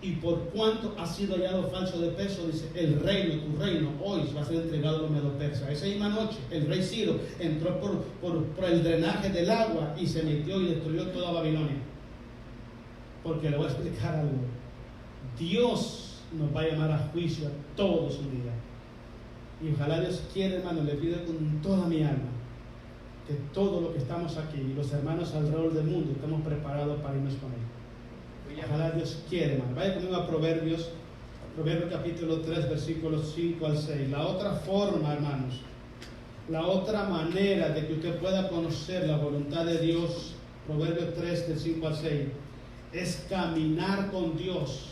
Y por cuanto ha sido hallado falso de peso, dice, el reino, tu reino, hoy va a ser entregado a los medo-persas. Esa misma noche, el rey Ciro entró por el drenaje del agua y se metió y destruyó toda Babilonia. Porque le voy a explicar algo. Dios nos va a llamar a juicio a todos un día. Y ojalá Dios quiera, hermano, le pido con toda mi alma que todo lo que estamos aquí y los hermanos alrededor del mundo estamos preparados para irnos con Él. Ojalá Dios quiere, hermano. Vaya conmigo a Proverbios capítulo 3, versículos 5 al 6. La otra forma, hermanos, la otra manera de que usted pueda conocer la voluntad de Dios, Proverbios 3, del 5 al 6, es caminar con Dios.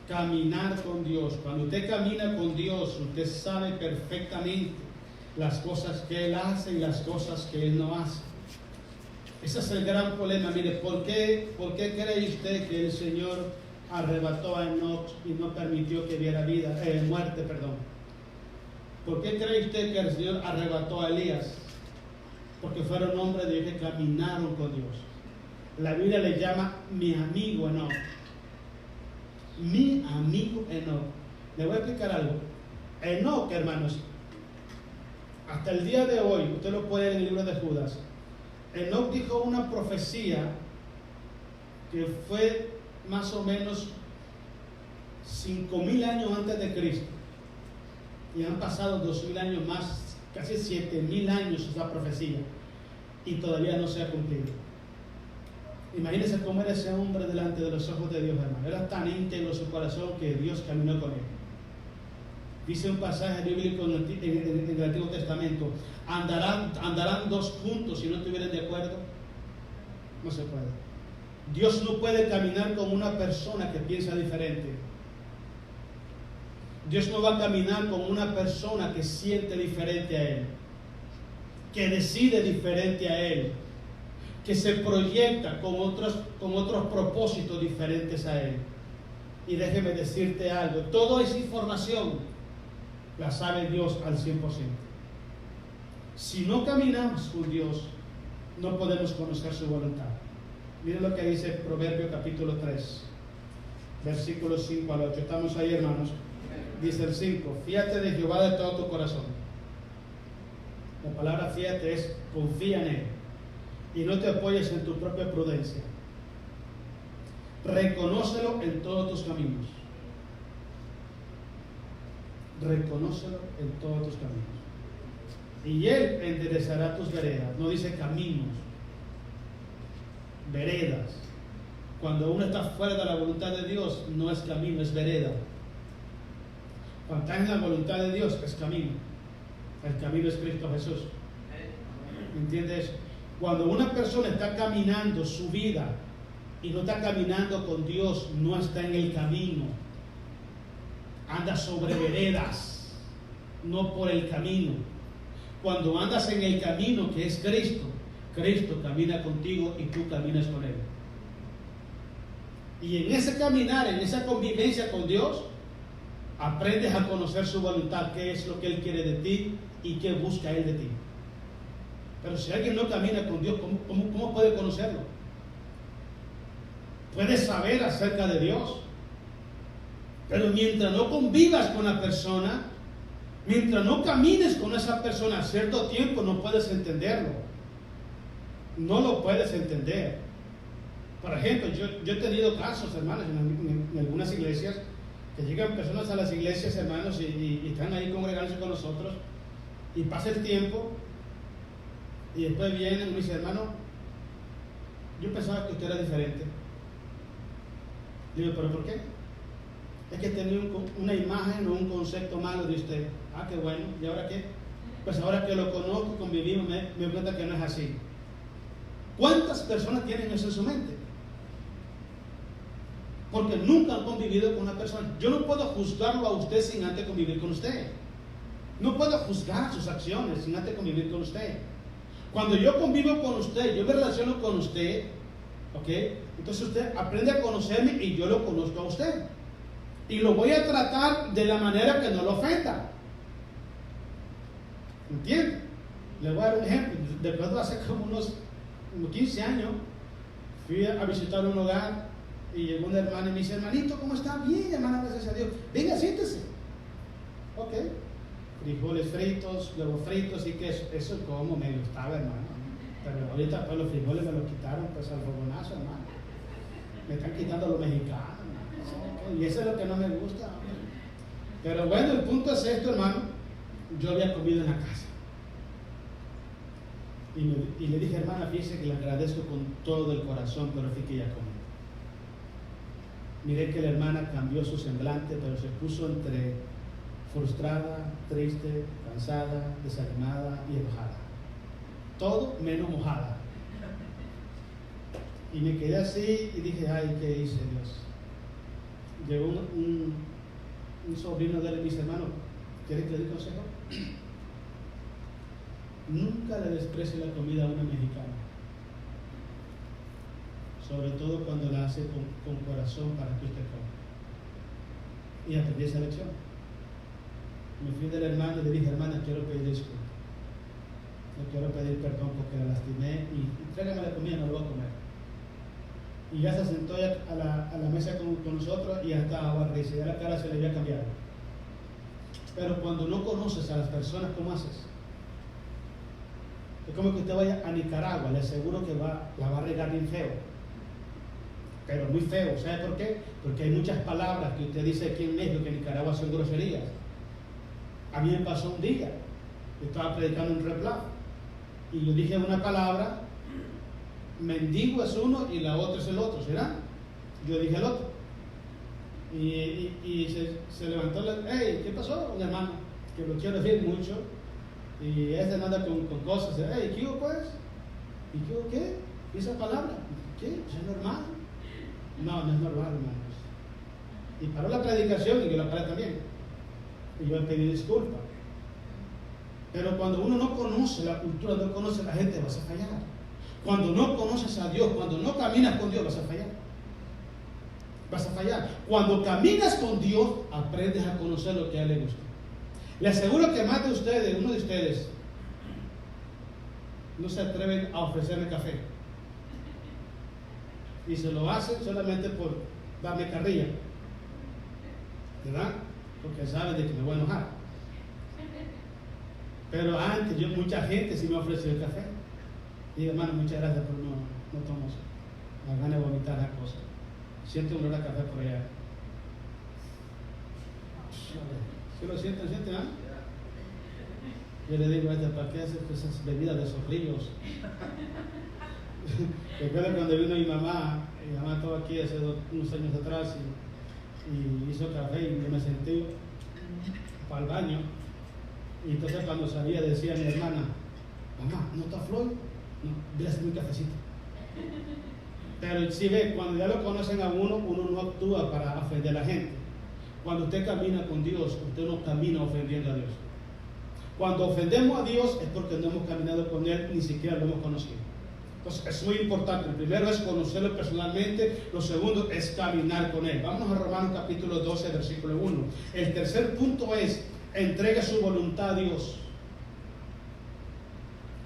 Caminar con Dios. Cuando usted camina con Dios, usted sabe perfectamente las cosas que Él hace y las cosas que Él no hace. Ese es el gran problema. Mire, ¿por qué cree usted que el Señor arrebató a Enoch y no permitió que viera muerte? ¿Por qué cree usted que el Señor arrebató a Elías? Porque fueron hombres de Dios que caminaron con Dios. La Biblia le llama mi amigo Enoch. Mi amigo Enoch. Le voy a explicar algo. Enoch, hermanos, hasta el día de hoy, usted lo puede leer en el libro de Judas. Enoch dijo una profecía que fue más o menos 5,000 años antes de Cristo. Y han pasado 2,000 años más, casi 7,000 años esa profecía. Y todavía no se ha cumplido. Imagínense cómo era ese hombre delante de los ojos de Dios, hermano. Era tan íntegro su corazón que Dios caminó con él. Dice un pasaje bíblico en el Antiguo Testamento: ¿andarán dos juntos si no estuvieran de acuerdo? No se puede. Dios no puede caminar con una persona que piensa diferente. Dios no va a caminar con una persona que siente diferente a Él, que decide diferente a Él, que se proyecta con otros propósitos diferentes a Él. Y déjeme decirte algo: toda esa información la sabe Dios al 100%. Si no caminamos con Dios, no podemos conocer su voluntad. Miren lo que dice Proverbios capítulo 3, versículos 5 al 8. Estamos ahí, hermanos. Dice el 5: fíate de Jehová de todo tu corazón. La palabra fíate es confía en Él y no te apoyes en tu propia prudencia. Reconócelo en todos tus caminos. Reconócelo en todos tus caminos y Él enderezará tus veredas. No dice caminos, veredas. Cuando uno está fuera de la voluntad de Dios, no es camino, es vereda. Cuando está en la voluntad de Dios, es camino. El camino es Cristo Jesús. ¿Entiendes? Cuando una persona está caminando su vida y no está caminando con Dios, no está en el camino. Anda sobre veredas, no por el camino. Cuando andas en el camino que es Cristo, Cristo camina contigo y tú caminas con Él. Y en ese caminar, en esa convivencia con Dios, aprendes a conocer su voluntad, qué es lo que Él quiere de ti y qué busca Él de ti. Pero si alguien no camina con Dios, ¿cómo puede conocerlo? Puedes saber acerca de Dios, pero mientras no convivas con la persona, mientras no camines con esa persona a cierto tiempo, no puedes entenderlo. No lo puedes entender. Por ejemplo, yo he tenido casos, hermanos, en algunas iglesias, que llegan personas a las iglesias, hermanos, y están ahí congregándose con nosotros, y pasa el tiempo, y después vienen y me dicen, hermano, yo pensaba que usted era diferente. Digo, ¿pero por qué? Es que tenía una imagen o un concepto malo de usted. Ah, qué bueno, ¿y ahora qué? Pues ahora que lo conozco, convivimos, me doy cuenta que no es así. ¿Cuántas personas tienen eso en su mente? Porque nunca han convivido con una persona. Yo no puedo juzgarlo a usted sin antes convivir con usted. No puedo juzgar sus acciones sin antes convivir con usted. Cuando yo convivo con usted, yo me relaciono con usted, ¿ok? Entonces usted aprende a conocerme y yo lo conozco a usted. Y lo voy a tratar de la manera que no lo ofenda. ¿Entiende? Le voy a dar un ejemplo. Después de hace como unos 15 años, fui a visitar un hogar y llegó una hermana y me dice, hermanito, ¿cómo está? Bien, hermana, gracias a Dios. Venga, siéntese. Ok. Frijoles fritos, huevos fritos y queso. Eso como me gustaba, hermano. Pero ahorita pues, los frijoles me los quitaron pues al fogonazo, hermano. Me están quitando los mexicanos. Y eso es lo que no me gusta. Pero bueno, el punto es esto, hermano. Yo había comido en la casa. Y le dije, hermana, fíjese que le agradezco con todo el corazón, pero fui que ya comí. Miré que la hermana cambió su semblante, pero se puso entre frustrada, triste, cansada, desanimada y enojada. Todo menos mojada. Y me quedé así y dije, ay, ¿qué hice, Dios? Llegó un sobrino de él y me dice, hermano, ¿quieres que le dé consejo? Nunca le desprecie la comida a una mexicana. Sobre todo cuando la hace con corazón para que usted coma. Y aprendí esa lección. Me fui del hermano y le dije, hermana, quiero pedir disculpas. Le quiero pedir perdón porque la lastimé y tráigame la comida, no lo voy a comer. Y ya se sentó a la mesa con nosotros y ya estaba risa, ya la cara se le había cambiado. Pero cuando no conoces a las personas, ¿cómo haces? Es como que usted vaya a Nicaragua, le aseguro que la va a regar bien feo. Pero muy feo. ¿Sabe por qué? Porque hay muchas palabras que usted dice aquí en México que en Nicaragua son groserías. A mí me pasó un día, yo estaba predicando un replado y yo dije una palabra, mendigo es uno y la otra es el otro, ¿será? Yo dije el otro. Y se levantó, hey, ¿qué pasó? Un hermano que lo quiero decir mucho y este anda con cosas, hey, ¿qué hubo pues? ¿Y qué hubo qué? ¿Y esa palabra? ¿Qué? ¿Es normal? No, no es normal, hermanos. Y paró la predicación y yo la paré también. Y yo le pedí disculpas. Pero cuando uno no conoce la cultura, no conoce la gente, vas a fallar. Cuando no conoces a Dios, cuando no caminas con Dios, vas a fallar. Vas a fallar. Cuando caminas con Dios, aprendes a conocer lo que a Él le gusta. Le aseguro que más de ustedes, uno de ustedes, no se atreven a ofrecerme café. Y se lo hacen solamente por darme carrilla. ¿Verdad? Porque saben de que me voy a enojar. Pero antes, mucha gente sí me ofreció el café. Y digo, hermano, muchas gracias, pero no tomo eso. Me van a vomitar la cosa. Siento un olor a café por allá. ¿Sí lo sienten, ¿ah? Yo le digo, ¿para qué haces esas bebidas de esos ríos? Recuerdo cuando vino mi mamá estaba aquí hace unos años atrás y hizo café y yo me senté para el baño. Y entonces cuando salía decía a mi hermana, mamá, ¿no está Floyd? No, voy a hacer mi cafecito. Pero si ve, cuando ya lo conocen a uno, uno no actúa para ofender a la gente. Cuando usted camina con Dios, usted no camina ofendiendo a Dios. Cuando ofendemos a Dios es porque no hemos caminado con Él, ni siquiera lo hemos conocido. Entonces es muy importante. El primero es conocerlo personalmente. Lo segundo es caminar con Él. Vámonos a Romanos capítulo 12, versículo 1. El tercer punto es: entregue su voluntad a Dios.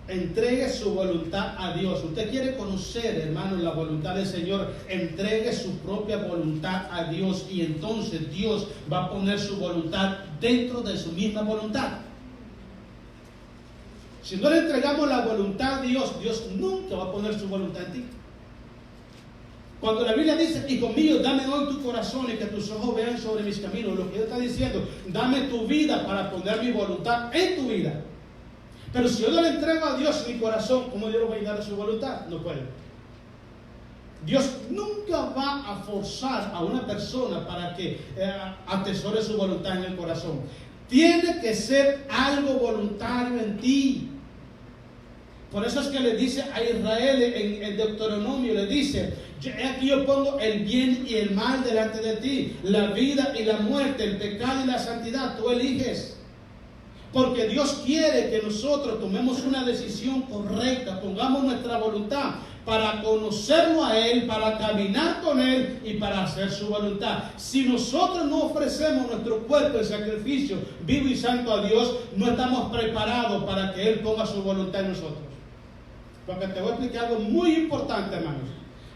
Entregue su voluntad a Dios. Usted quiere conocer, hermano, la voluntad del Señor. Entregue su propia voluntad a Dios, y entonces Dios va a poner su voluntad dentro de su misma voluntad. Si no le entregamos la voluntad a Dios, Dios nunca va a poner su voluntad en ti. Cuando la Biblia dice: hijo mío, dame hoy tu corazón y que tus ojos vean sobre mis caminos, lo que Dios está diciendo: dame tu vida para poner mi voluntad en tu vida. Pero si yo no le entrego a Dios mi corazón, ¿cómo yo le voy a dar su voluntad? No puede. Dios nunca va a forzar a una persona para que atesore su voluntad en el corazón. Tiene que ser algo voluntario en ti. Por eso es que le dice a Israel en Deuteronomio, le dice: aquí yo pongo el bien y el mal delante de ti, la vida y la muerte, el pecado y la santidad, tú eliges. Porque Dios quiere que nosotros tomemos una decisión correcta, pongamos nuestra voluntad para conocerlo a Él, para caminar con Él y para hacer su voluntad. Si nosotros no ofrecemos nuestro cuerpo en sacrificio vivo y santo a Dios, no estamos preparados para que Él ponga su voluntad en nosotros. Porque te voy a explicar algo muy importante, hermanos.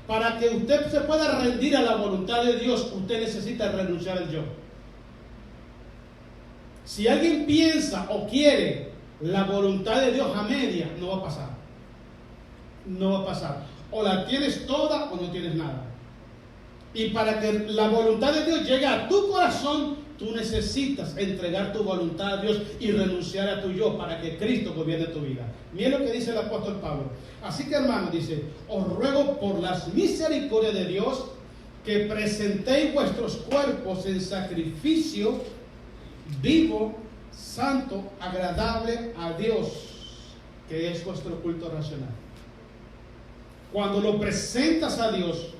Para que usted se pueda rendir a la voluntad de Dios, usted necesita renunciar al yo. Si alguien piensa o quiere la voluntad de Dios a media, no va a pasar. No va a pasar. O la tienes toda o no tienes nada. Y para que la voluntad de Dios llegue a tu corazón, tú necesitas entregar tu voluntad a Dios y renunciar a tu yo para que Cristo gobierne tu vida. Miren lo que dice el apóstol Pablo. Así que, hermano, dice: os ruego por las misericordias de Dios que presentéis vuestros cuerpos en sacrificio vivo, santo, agradable a Dios, que es vuestro culto racional. Cuando lo presentas a Dios,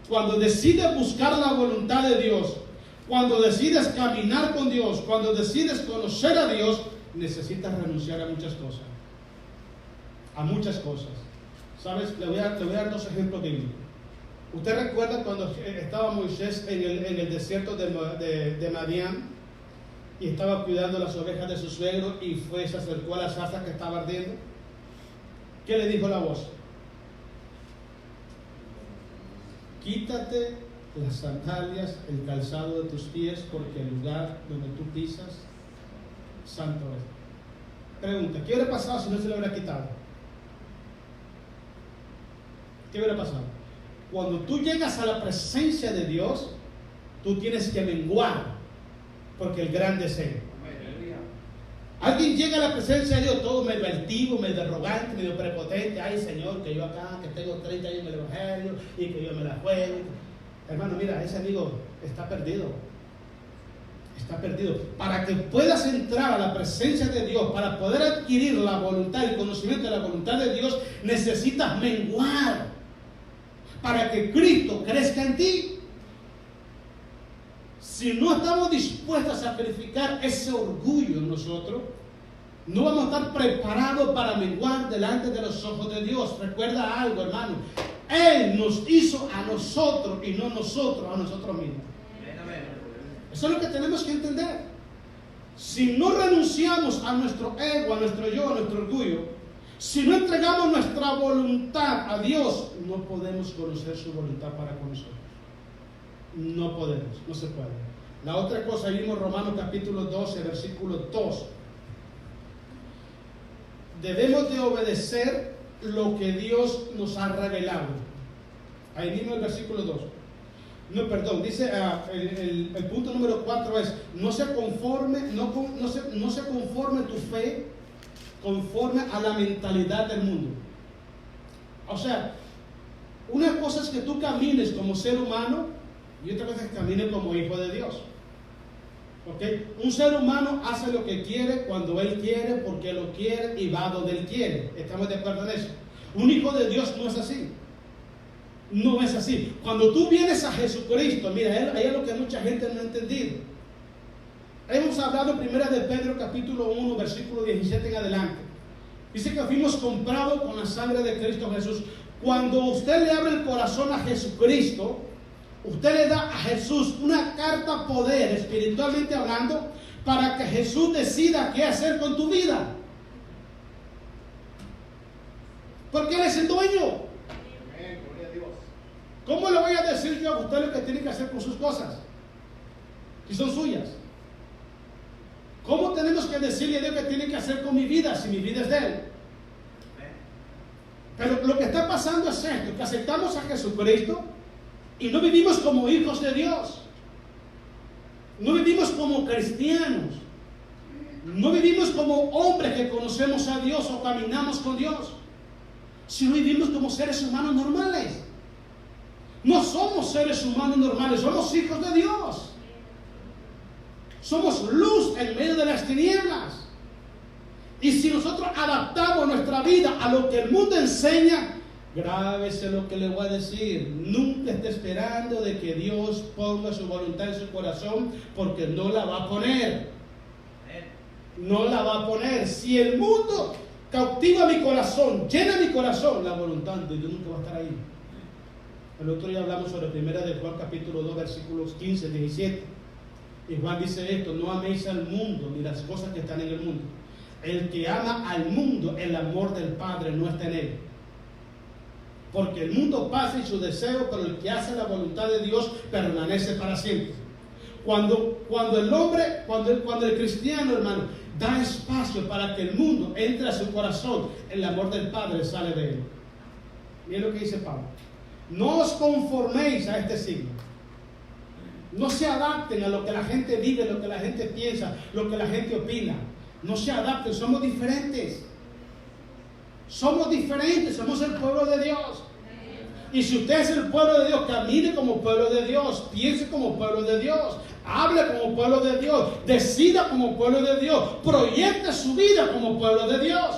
cuando decides buscar la voluntad de Dios, cuando decides caminar con Dios, cuando decides conocer a Dios, necesitas renunciar a muchas cosas. A muchas cosas. ¿Sabes? Le voy a dar dos ejemplos bíblicos. ¿Usted recuerda cuando estaba Moisés en el desierto de Madián? Y estaba cuidando las ovejas de su suegro y se acercó a la zarza que estaba ardiendo. ¿Qué le dijo la voz? Quítate las sandalias, el calzado de tus pies, porque el lugar donde tú pisas, santo es. Pregunta: ¿qué hubiera pasado si no se lo hubiera quitado? ¿Qué hubiera pasado? Cuando tú llegas a la presencia de Dios, tú tienes que menguar, porque el grande es Él. Alguien llega a la presencia de Dios todo medio altivo, medio arrogante, medio prepotente: ay Señor, que yo acá, que tengo 30 años en el Evangelio y que yo me la juego. Hermano, mira, ese amigo está perdido. Está perdido. Para que puedas entrar a la presencia de Dios, para poder adquirir la voluntad, el conocimiento de la voluntad de Dios, necesitas menguar para que Cristo crezca en ti. Si no estamos dispuestos a sacrificar ese orgullo en nosotros, no vamos a estar preparados para menguar delante de los ojos de Dios. Recuerda algo, hermano: Él nos hizo a nosotros y no nosotros a nosotros mismos. Eso es lo que tenemos que entender. Si no renunciamos a nuestro ego, a nuestro yo, a nuestro orgullo, si no entregamos nuestra voluntad a Dios, no podemos conocer su voluntad para con nosotros. No podemos, no se puede. La otra cosa, vimos Romanos capítulo 12, versículo 2. Debemos de obedecer lo que Dios nos ha revelado. Ahí mismo el versículo 2. No, perdón, dice el punto número 4 es: no se conforme tu fe conforme a la mentalidad del mundo. O sea, una cosa es que tú camines como ser humano y otra cosa es que camines como hijo de Dios. ¿Okay? Un ser humano hace lo que quiere, cuando él quiere, porque lo quiere y va donde él quiere. ¿Estamos de acuerdo en eso? Un hijo de Dios no es así. No es así. Cuando tú vienes a Jesucristo, mira, ahí es lo que mucha gente no ha entendido. Hemos hablado en primera de Pedro capítulo 1, versículo 17 en adelante. Dice que fuimos comprados con la sangre de Cristo Jesús. Cuando usted le abre el corazón a Jesucristo, usted le da a Jesús una carta poder, espiritualmente hablando, para que Jesús decida qué hacer con tu vida. Porque Él es el dueño. ¿Cómo le voy a decir yo a usted lo que tiene que hacer con sus cosas? Si son suyas. ¿Cómo tenemos que decirle a Dios qué tiene que hacer con mi vida si mi vida es de Él? Pero lo que está pasando es esto, que aceptamos a Jesucristo y no vivimos como hijos de Dios. No vivimos como cristianos. No vivimos como hombres que conocemos a Dios o caminamos con Dios. Sino vivimos como seres humanos normales. No somos seres humanos normales, somos hijos de Dios. Somos luz en medio de las tinieblas. Y si nosotros adaptamos nuestra vida a lo que el mundo enseña, grábese lo que le voy a decir. Nunca esté esperando de que Dios ponga su voluntad en su corazón, porque no la va a poner. No la va a poner. Si el mundo cautiva mi corazón, llena mi corazón, la voluntad de Dios nunca va a estar ahí. El otro día hablamos sobre primera de Juan capítulo 2 versículos 15, 17. Y Juan dice esto: no améis al mundo ni las cosas que están en el mundo. El que ama al mundo, el amor del Padre no está en él. Porque el mundo pasa y su deseo, pero el que hace la voluntad de Dios permanece para siempre. Cuando el cristiano, hermano, da espacio para que el mundo entre a su corazón, el amor del Padre sale de él. Miren lo que dice Pablo: no os conforméis a este siglo. No se adapten a lo que la gente vive, lo que la gente piensa, lo que la gente opina. No se adapten, somos diferentes. Somos diferentes, somos el pueblo de Dios. Y si usted es el pueblo de Dios, camine como pueblo de Dios, piense como pueblo de Dios, hable como pueblo de Dios, decida como pueblo de Dios, proyecte su vida como pueblo de Dios.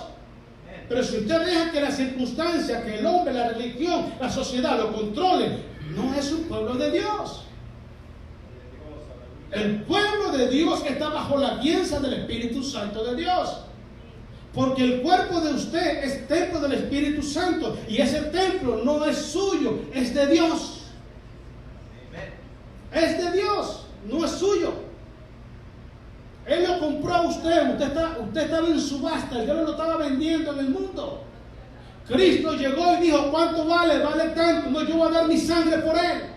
Pero si usted deja que las circunstancias, que el hombre, la religión, la sociedad lo controle, no es un pueblo de Dios. El pueblo de Dios está bajo la guianza del Espíritu Santo de Dios. Porque el cuerpo de usted es templo del Espíritu Santo. Y ese templo no es suyo, es de Dios. Es de Dios, no es suyo. Él lo compró a usted. Usted estaba en subasta. Él lo estaba vendiendo en el mundo. Cristo llegó y dijo: ¿cuánto vale? Vale tanto. No, yo voy a dar mi sangre por Él.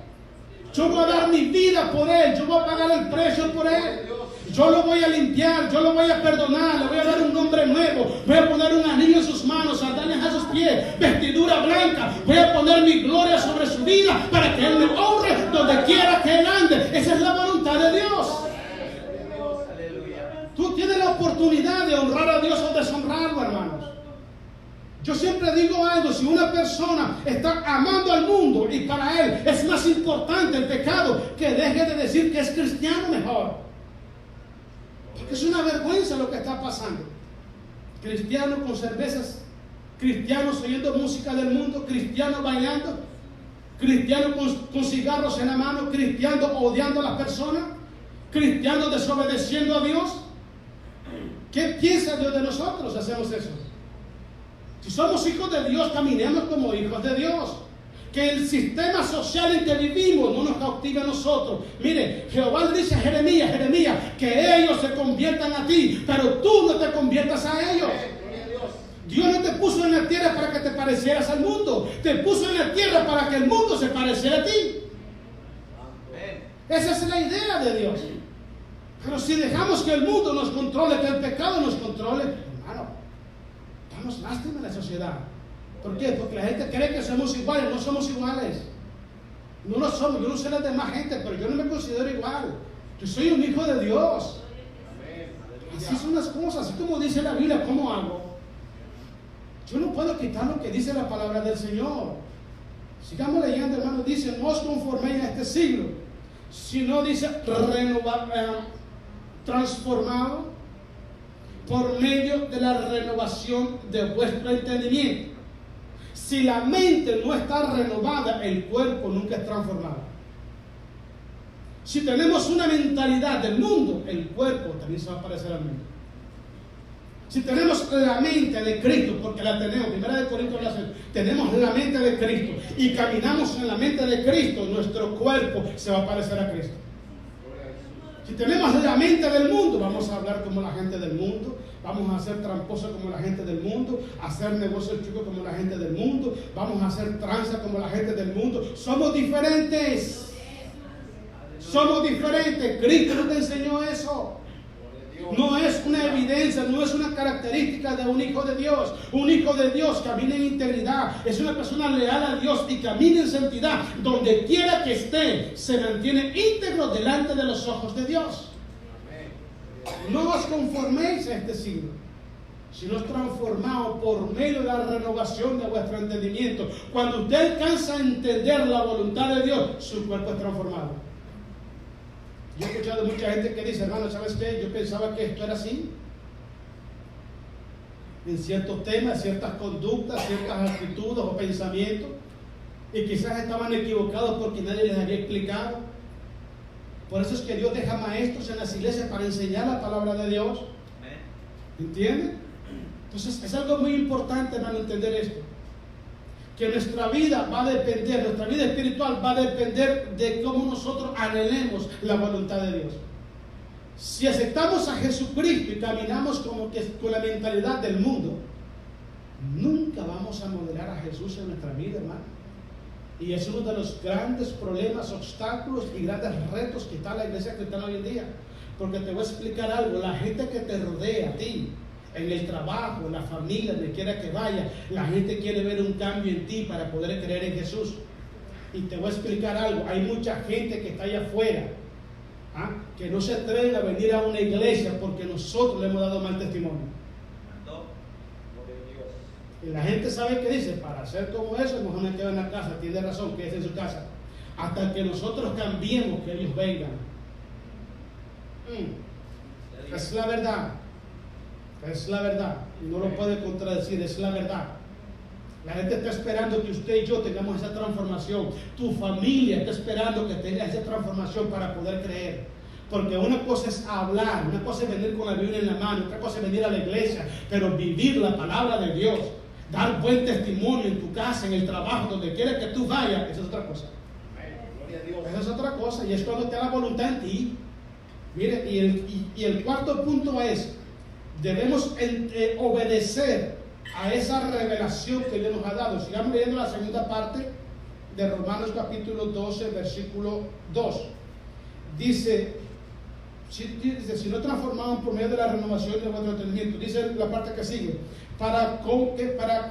Yo voy a dar mi vida por Él. Yo voy a pagar el precio por Él. Yo lo voy a limpiar, yo lo voy a perdonar, le voy a dar un nombre nuevo, voy a poner un anillo en sus manos, sandalias a sus pies, vestidura blanca, voy a poner mi gloria sobre su vida para que Él me honre donde quiera que Él ande. Esa es la voluntad de Dios. Tú tienes la oportunidad de honrar a Dios o deshonrarlo, hermanos. Yo siempre digo algo: si una persona está amando al mundo y para él es más importante el pecado, que deje de decir que es cristiano mejor. Porque es una vergüenza lo que está pasando. Cristianos con cervezas, cristianos oyendo música del mundo, cristianos bailando, cristianos con cigarros en la mano, cristianos odiando a las personas, cristianos desobedeciendo a Dios. ¿Qué piensa Dios de nosotros si hacemos eso? Si somos hijos de Dios, caminemos como hijos de Dios. Que el sistema social en que vivimos no nos cautive a nosotros. Mire, Jehová le dice a Jeremías: que ellos se conviertan a ti, pero tú no te conviertas a ellos. Dios no te puso en la tierra para que te parecieras al mundo. Te puso en la tierra para que el mundo se pareciera a ti. Esa es la idea de Dios. Pero si dejamos que el mundo nos controle, que el pecado nos controle, hermano, damos lástima en la sociedad. ¿Por qué? Porque la gente cree que somos iguales. No somos iguales. No lo somos. Yo no sé las demás gente, pero yo no me considero igual. Yo soy un hijo de Dios. Así son las cosas. Así como dice la Biblia, ¿cómo hago? Yo no puedo quitar lo que dice la palabra del Señor. Sigamos leyendo, hermano. Dice: no os conforméis a este siglo, sino dice transformado por medio de la renovación de vuestro entendimiento. Si la mente no está renovada, el cuerpo nunca es transformado. Si tenemos una mentalidad del mundo, el cuerpo también se va a parecer al mundo. Si tenemos la mente de Cristo, porque la tenemos, 1 Corintios habla, tenemos la mente de Cristo y caminamos en la mente de Cristo, nuestro cuerpo se va a parecer a Cristo. Si tenemos la mente del mundo, vamos a hablar como la gente del mundo, vamos a ser tramposos como la gente del mundo, a hacer negocios chicos como la gente del mundo, vamos a hacer tranza como la gente del mundo. Somos diferentes. Somos diferentes. Cristo no te enseñó eso. No es una evidencia, no es una característica de un hijo de Dios. Un hijo de Dios camina en integridad, es una persona leal a Dios y camina en santidad. Donde quiera que esté, se mantiene íntegro delante de los ojos de Dios. No os conforméis a este siglo, sino transformados por medio de la renovación de vuestro entendimiento. Cuando usted alcanza a entender la voluntad de Dios, su cuerpo es transformado. Yo he escuchado mucha gente que dice, hermano, ¿sabes qué? Yo pensaba que esto era así. En ciertos temas, ciertas conductas, ciertas actitudes o pensamientos. Y quizás estaban equivocados porque nadie les había explicado. Por eso es que Dios deja maestros en las iglesias para enseñar la palabra de Dios. ¿Entienden? Entonces es algo muy importante, hermano, entender esto. Que nuestra vida va a depender, nuestra vida espiritual va a depender de cómo nosotros anhelemos la voluntad de Dios. Si aceptamos a Jesucristo y caminamos como que con la mentalidad del mundo, nunca vamos a modelar a Jesús en nuestra vida, hermano. Y es uno de los grandes problemas, obstáculos y grandes retos que está la iglesia cristiana hoy en día. Porque te voy a explicar algo, la gente que te rodea a ti, en el trabajo, en la familia, donde quiera que vaya, la gente quiere ver un cambio en ti para poder creer en Jesús. Y te voy a explicar algo, hay mucha gente que está allá afuera, que no se atreve a venir a una iglesia porque nosotros le hemos dado mal testimonio. Y la gente sabe que dice, para hacer como eso, mejor me quedo en la casa. Tiene razón, que es en su casa, hasta que nosotros cambiemos, que ellos vengan. Es la verdad. Es la verdad, y no lo puede contradecir, es la verdad. La gente está esperando que usted y yo tengamos esa transformación. Tu familia está esperando que tenga esa transformación para poder creer. Porque una cosa es hablar, una cosa es venir con la Biblia en la mano, otra cosa es venir a la iglesia, pero vivir la palabra de Dios, dar buen testimonio en tu casa, en el trabajo, donde quiera que tú vayas, esa es otra cosa. Esa es otra cosa, y es cuando está la voluntad en ti. Mire, y el cuarto punto es, debemos obedecer a esa revelación que Dios nos ha dado. Sigamos leyendo la segunda parte de Romanos capítulo 12, versículo 2. Dice, si no transformamos por medio de la renovación de vuestro entendimiento, dice la parte que sigue, para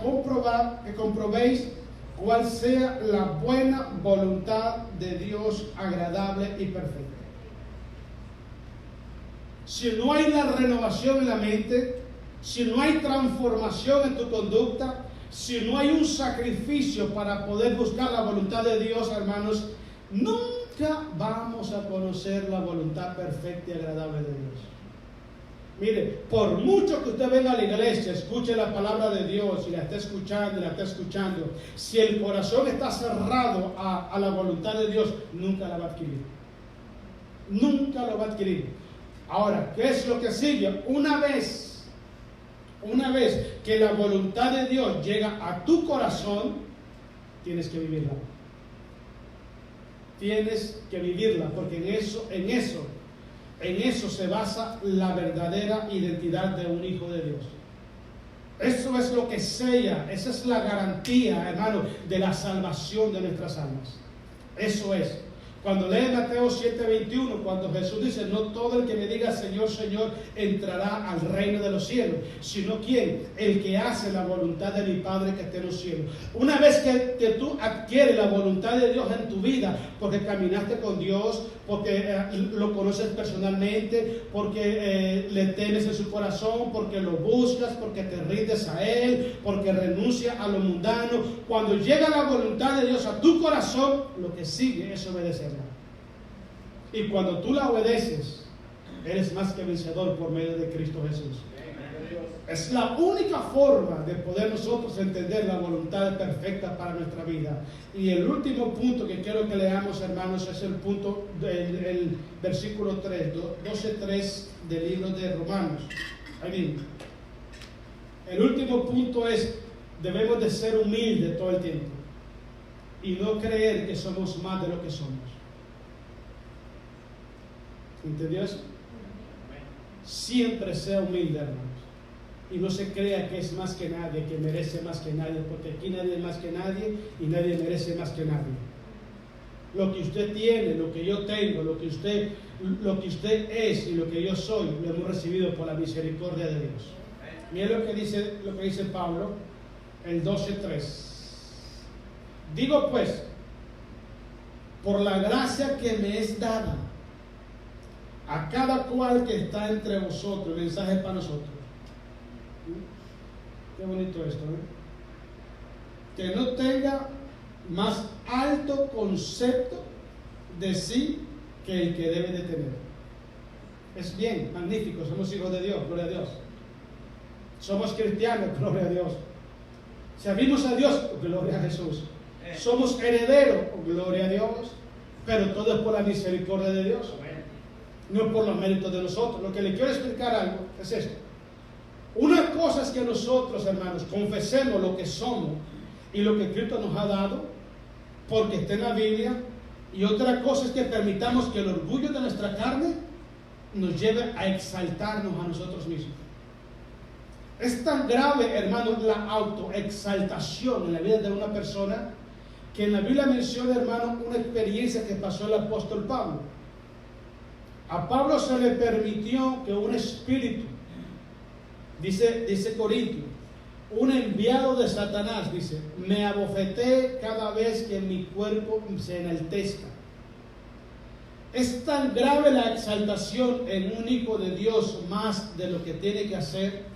comprobar, que comprobéis cuál sea la buena voluntad de Dios, agradable y perfecta. Si no hay la renovación en la mente, si no hay transformación en tu conducta, si no hay un sacrificio para poder buscar la voluntad de Dios, hermanos, nunca vamos a conocer la voluntad perfecta y agradable de Dios. Mire, por mucho que usted venga a la iglesia, escuche la palabra de Dios y la esté escuchando, si el corazón está cerrado a la voluntad de Dios, nunca la va a adquirir. Nunca lo va a adquirir. Ahora, ¿qué es lo que sigue? Una vez que la voluntad de Dios llega a tu corazón, tienes que vivirla. Tienes que vivirla, porque en eso se basa la verdadera identidad de un hijo de Dios. Eso es lo que sella, esa es la garantía, hermano, de la salvación de nuestras almas. Eso es. Cuando lee Mateo 7:21, cuando Jesús dice, no todo el que me diga Señor, Señor, entrará al reino de los cielos, sino ¿quién? El que hace la voluntad de mi Padre que esté en los cielos. Una vez que tú adquieres la voluntad de Dios en tu vida, porque caminaste con Dios, porque lo conoces personalmente, porque le temes en su corazón, porque lo buscas, porque te rindes a Él, porque renuncias a lo mundano, cuando llega la voluntad de Dios a tu corazón, lo que sigue es obedecer. Y cuando tú la obedeces, eres más que vencedor por medio de Cristo Jesús. Es la única forma de poder nosotros entender la voluntad perfecta para nuestra vida. Y el último punto que quiero que leamos, hermanos, es el punto del versículo 3, 12:3 del libro de Romanos. Ahí mismo. El último punto es, debemos de ser humildes todo el tiempo y no creer que somos más de lo que somos. ¿Entendió eso? Siempre sea humilde, hermanos. Y no se crea que es más que nadie, que merece más que nadie, porque aquí nadie es más que nadie y nadie merece más que nadie. Lo que usted tiene, lo que yo tengo, lo que usted es y lo que yo soy, lo hemos recibido por la misericordia de Dios. Miren lo que dice Pablo, el 12:3. Digo pues, por la gracia que me es dada, a cada cual que está entre vosotros, el mensaje es para nosotros. Qué bonito esto, que no tenga más alto concepto de sí que el que debe de tener. Es bien, magnífico, somos hijos de Dios, gloria a Dios. Somos cristianos, gloria a Dios. Servimos a Dios, gloria a Jesús. Somos herederos, gloria a Dios. Pero todo es por la misericordia de Dios, no por los méritos de nosotros. Lo que le quiero explicar algo es esto. Una cosa es que nosotros, hermanos, confesemos lo que somos y lo que Cristo nos ha dado, porque está en la Biblia. Y otra cosa es que permitamos que el orgullo de nuestra carne nos lleve a exaltarnos a nosotros mismos. Es tan grave, hermanos, la autoexaltación en la vida de una persona, que en la Biblia menciona, hermano, una experiencia que pasó el apóstol Pablo. A Pablo se le permitió que un espíritu, dice Corintio, un enviado de Satanás, dice, me abofetee cada vez que mi cuerpo se enaltezca. Es tan grave la exaltación en un hijo de Dios más de lo que tiene que hacer,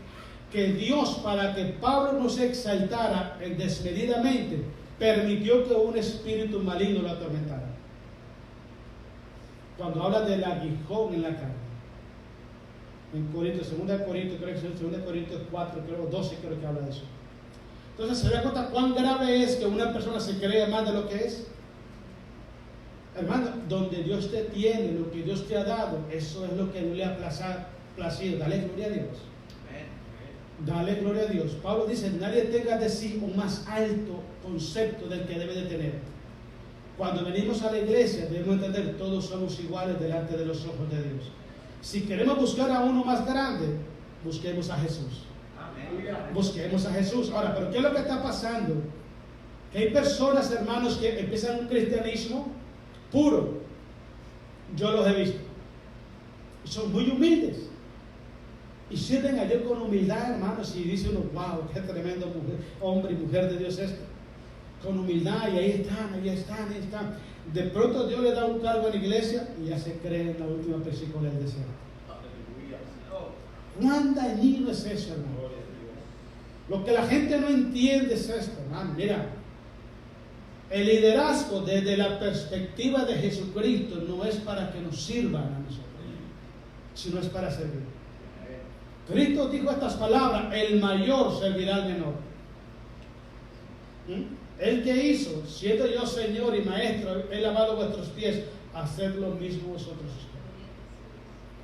que Dios, para que Pablo no se exaltara desmedidamente, permitió que un espíritu maligno lo atormentara. Cuando habla del aguijón en la carne, en Corintios, 2 Corintios, creo que es 2 Corintios 4, creo, 12, creo que habla de eso. Entonces, ¿se da cuenta cuán grave es que una persona se crea más de lo que es? Hermano, donde Dios te tiene, lo que Dios te ha dado, eso es lo que no le ha placido. Dale gloria a Dios. Dale gloria a Dios. Pablo dice, nadie tenga de sí un más alto concepto del que debe de tener. Cuando venimos a la iglesia debemos entender, todos somos iguales delante de los ojos de Dios. Si queremos buscar a uno más grande, busquemos a Jesús. Busquemos a Jesús. Ahora, ¿pero qué es lo que está pasando? Que hay personas, hermanos, que empiezan un cristianismo puro. Yo los he visto. Son muy humildes. Y sirven a Dios con humildad, hermanos, y dice uno, wow, qué tremendo hombre y mujer de Dios esto. Con humildad, y ahí están. De pronto Dios le da un cargo en la iglesia y ya se cree en la última versículo del desierto. ¿Cuán dañino es eso, hermano? Lo que la gente no entiende es esto, hermano. Mira, el liderazgo desde la perspectiva de Jesucristo no es para que nos sirvan a nosotros, sino es para servir. Cristo dijo estas palabras, el mayor servirá al menor. ¿El que hizo? Siendo yo Señor y Maestro, he lavado vuestros pies, haced lo mismo vosotros.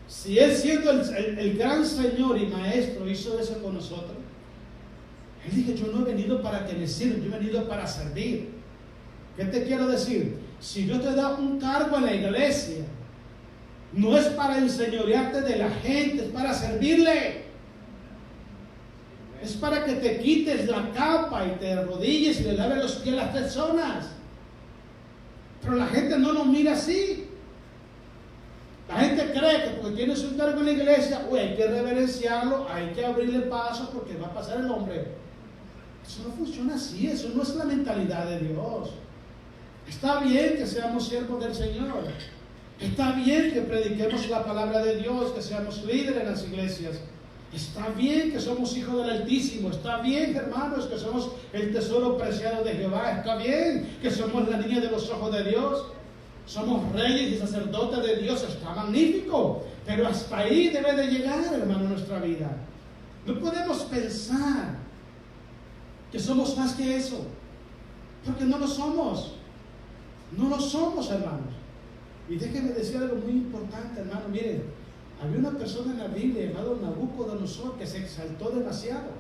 Si Él, siendo el gran Señor y Maestro, hizo eso con nosotros, Él dijo, yo no he venido para que me sirvan, yo he venido para servir. ¿Qué te quiero decir? Si Dios te da un cargo en la iglesia, no es para enseñorearte de la gente, es para servirle. Es para que te quites la capa y te arrodilles y le laves los pies a las personas. Pero la gente no nos mira así. La gente cree que porque tienes un cargo en la iglesia, hay que reverenciarlo, hay que abrirle paso porque va a pasar el hombre. Eso no funciona así, eso no es la mentalidad de Dios. Está bien que seamos siervos del Señor. Está bien que prediquemos la palabra de Dios, que seamos líderes en las iglesias. Está bien que somos hijos del Altísimo. Está bien, hermanos, que somos el tesoro preciado de Jehová. Está bien que somos la niña de los ojos de Dios. Somos reyes y sacerdotes de Dios. Está magnífico. Pero hasta ahí debe de llegar, hermano, nuestra vida. No podemos pensar que somos más que eso, porque no lo somos. No lo somos, hermanos. Y déjenme decir algo muy importante, hermano. Miren, había una persona en la Biblia llamado Nabucodonosor que se exaltó demasiado.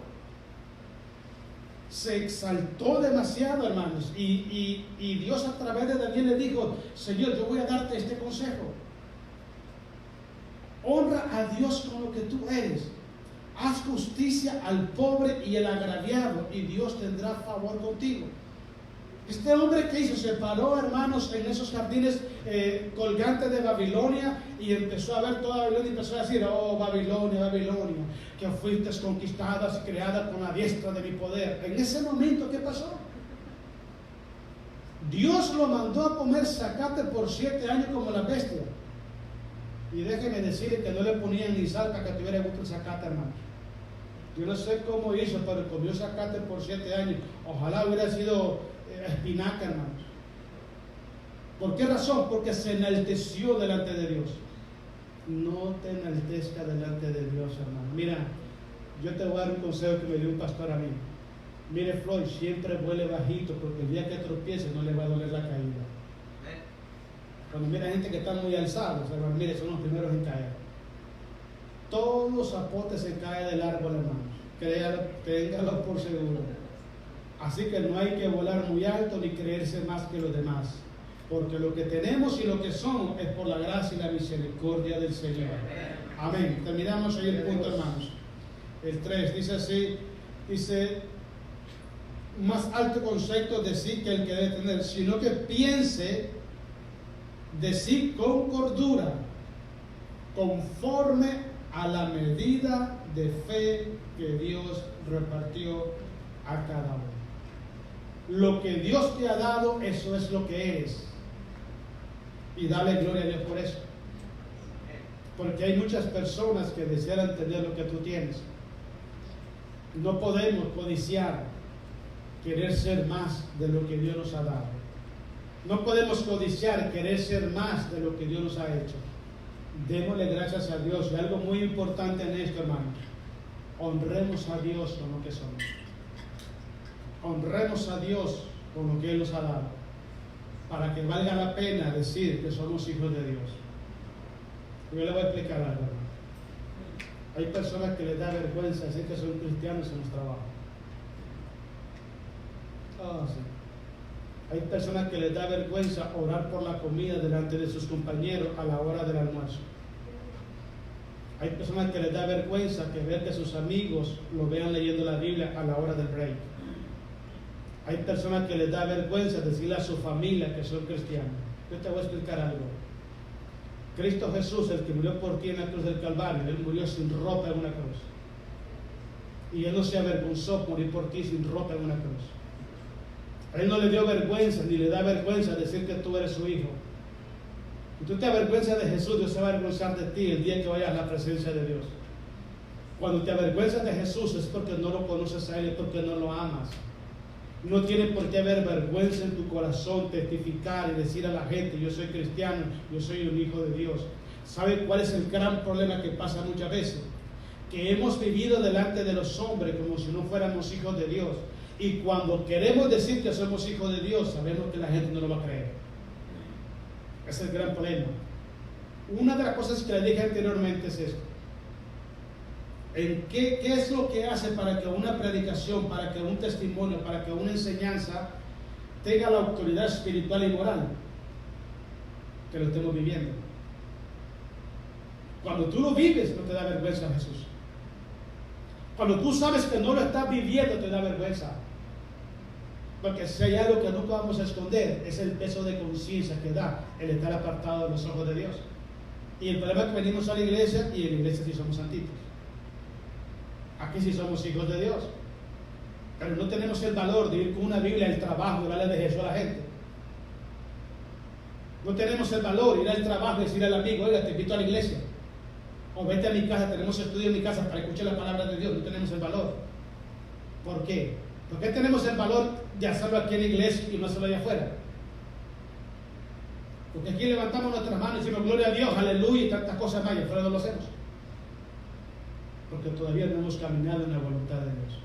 Se exaltó demasiado, hermanos. Y Dios a través de Daniel le dijo: Señor, yo voy a darte este consejo. Honra a Dios con lo que tú eres. Haz justicia al pobre y al agraviado, y Dios tendrá favor contigo. Este hombre que hizo, se paró, hermanos, en esos jardines colgantes de Babilonia, y empezó a ver toda Babilonia y empezó a decir: oh, Babilonia, Babilonia, que fuiste conquistada y creada con la diestra de mi poder. En ese momento, ¿qué pasó? Dios lo mandó a comer zacate por 7 años como la bestia. Y déjeme decirle que no le ponían ni sal para que tuviera gusto el zacate, hermano. Yo no sé cómo hizo, pero comió zacate por 7 años. Ojalá hubiera sido espinaca, hermanos. ¿Por qué razón? Porque se enalteció delante de Dios. No te enaltezca delante de Dios, hermano. Mira, yo te voy a dar un consejo que me dio un pastor a mí. Mire, Floyd, siempre vuele bajito, porque el día que tropiece no le va a doler la caída. Cuando mira gente que está muy alzados, hermano, mire, son los primeros en caer. Todos los zapotes se caen del árbol, hermanos. Créalo, téngalo por seguro. Así que no hay que volar muy alto ni creerse más que los demás, porque lo que tenemos y lo que somos es por la gracia y la misericordia del Señor. Amén. Terminamos ahí el punto, hermanos. El 3 dice así, dice: más alto concepto de sí que el que debe tener, sino que piense de sí con cordura, conforme a la medida de fe que Dios repartió a cada uno. Lo que Dios te ha dado, eso es lo que eres. Y dale gloria a Dios por eso. Porque hay muchas personas que desean tener lo que tú tienes. No podemos codiciar, querer ser más de lo que Dios nos ha dado. No podemos codiciar, querer ser más de lo que Dios nos ha hecho. Démosle gracias a Dios. Y algo muy importante en esto, hermanos: honremos a Dios con lo que somos. Honremos a Dios con lo que Él nos ha dado, para que valga la pena decir que somos hijos de Dios. Yo le voy a explicar algo, hermano. Hay personas que les da vergüenza decir que son cristianos en los trabajos. Sí. Hay personas que les da vergüenza orar por la comida delante de sus compañeros a la hora del almuerzo. Hay personas que les da vergüenza que ver que sus amigos lo vean leyendo la Biblia a la hora del break. Hay personas que les da vergüenza decirle a su familia que son cristianos. Yo te voy a explicar algo. Cristo Jesús, el que murió por ti en la cruz del Calvario, Él murió sin ropa en una cruz. Y Él no se avergonzó por morir por ti sin ropa en una cruz. A Él no le dio vergüenza, ni le da vergüenza decir que tú eres su hijo. Si tú te avergüenzas de Jesús, Dios se va a avergonzar de ti el día que vayas a la presencia de Dios. Cuando te avergüenzas de Jesús es porque no lo conoces a Él, es porque no lo amas. No tiene por qué haber vergüenza en tu corazón, testificar y decir a la gente: yo soy cristiano, yo soy un hijo de Dios. ¿Sabe cuál es el gran problema que pasa muchas veces? Que hemos vivido delante de los hombres como si no fuéramos hijos de Dios. Y cuando queremos decir que somos hijos de Dios, sabemos que la gente no lo va a creer. Ese es el gran problema. Una de las cosas que le dije anteriormente es esto. ¿Qué es lo que hace para que una predicación, para que un testimonio, para que una enseñanza tenga la autoridad espiritual y moral? Que lo estemos viviendo. Cuando tú lo vives, no te da vergüenza, Jesús. Cuando tú sabes que no lo estás viviendo, te da vergüenza. Porque si hay algo que nunca vamos a esconder, es el peso de conciencia que da el estar apartado de los ojos de Dios. Y el problema es que venimos a la iglesia y en la iglesia sí somos santitos. Aquí sí somos hijos de Dios. Pero no tenemos el valor de ir con una Biblia al trabajo y hablarle de Jesús a la gente. No tenemos el valor de ir al trabajo y decirle al amigo: oiga, te invito a la iglesia. O vete a mi casa, tenemos estudio en mi casa para escuchar la palabra de Dios. No tenemos el valor. ¿Por qué? ¿Por qué tenemos el valor de hacerlo aquí en la iglesia y no hacerlo allá afuera? Porque aquí levantamos nuestras manos y decimos gloria a Dios, aleluya y tantas cosas más, y afuera no lo hacemos. porque todavía no hemos caminado en la voluntad de Dios.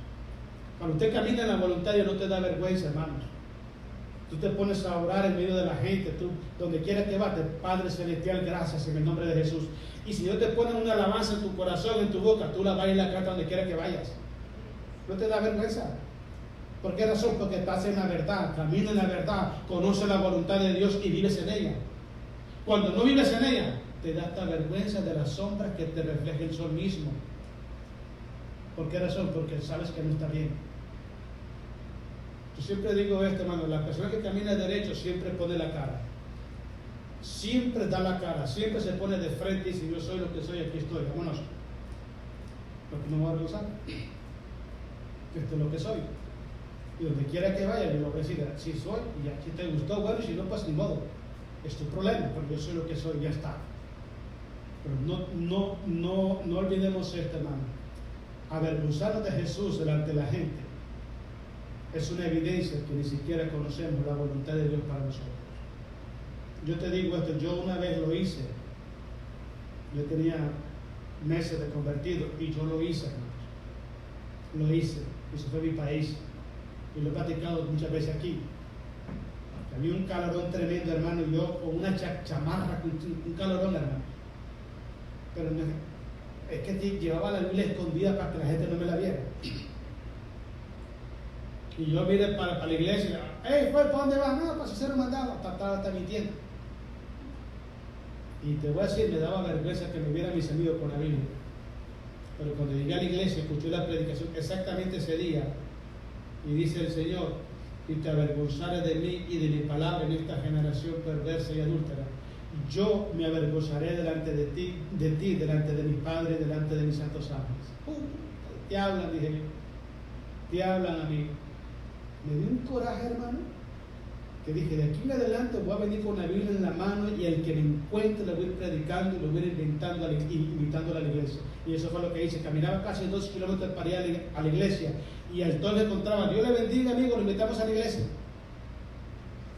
Cuando usted camina en la voluntad de Dios no te da vergüenza, hermanos. Tú te pones a orar en medio de la gente, tú, donde quiera que vayas, Padre Celestial, gracias en el nombre de Jesús. Y si Dios te pone una alabanza en tu corazón, en tu boca, tú la bailas y la cantas donde quiera que vayas. No te da vergüenza. ¿Por qué razón? Porque estás en la verdad, camina en la verdad, conoce la voluntad de Dios y vives en ella. Cuando no vives en ella, te da esta vergüenza de las sombras que te refleja el sol mismo. ¿Por qué razón? Porque sabes que no está bien. Yo siempre digo esto, hermano, la persona que camina derecho siempre pone la cara. Siempre da la cara, siempre se pone de frente y dice, yo soy lo que soy, aquí estoy, vámonos. Porque no me voy a rehusar. Esto es lo que soy. Y donde quiera que vaya, yo lo voy a decir, sí soy, y aquí te gustó, bueno, y si no, pues ni modo. Es tu problema, porque yo soy lo que soy, ya está. Pero no olvidemos esto, hermano. Avergonzarnos de Jesús delante de la gente es una evidencia que ni siquiera conocemos la voluntad de Dios para nosotros. Yo te digo esto, yo una vez lo hice. Yo tenía meses de convertido y yo lo hice, hermanos. Lo hice, eso fue mi país. Y lo he platicado muchas veces aquí. Había un calorón tremendo, hermano, y yo con una chamarra, un calorón, hermano. Pero es que llevaba la Biblia escondida para que la gente no me la viera. Y yo vine para la iglesia, hey, ¿para dónde vas? No, para hacer un mandado, hasta mi tienda. Y te voy a decir, me daba vergüenza que me vieran mis amigos con la Biblia. Pero cuando llegué a la iglesia, escuché la predicación exactamente ese día, y dice el Señor, y te avergonzares de mí y de mi palabra en esta generación perversa y adúltera. Yo me avergonzaré delante de ti, delante de mi Padre, delante de mis santos ángeles. Te hablan, dije yo. Te hablan a mí. Me dio un coraje, hermano, que dije, de aquí en adelante voy a venir con la Biblia en la mano y el que me encuentre lo voy a ir predicando y lo voy a ir invitando a la iglesia. Y eso fue lo que hice. Caminaba casi 2 kilómetros para ir a la iglesia y al toro le encontraba, Dios le bendiga, amigo, lo invitamos a la iglesia.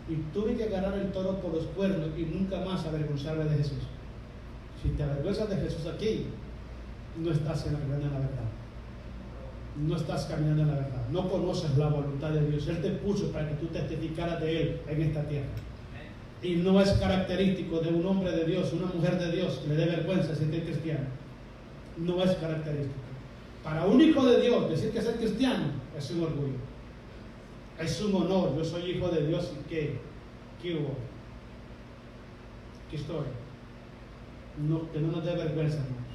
Y tuve que agarrar el toro por los cuernos y nunca más avergonzarme de Jesús. Si te avergüenzas de Jesús aquí, no estás caminando en la verdad. No estás caminando en la verdad. No conoces la voluntad de Dios. Él te puso para que tú testificaras de Él en esta tierra. Y no es característico de un hombre de Dios, una mujer de Dios, que le dé vergüenza ser cristiano. No es característico. Para un hijo de Dios, decir que ser cristiano es un orgullo. Es un honor. Yo soy hijo de Dios y ¿qué hubo? ¿Qué estoy? No, que no nos dé vergüenza, hermanos.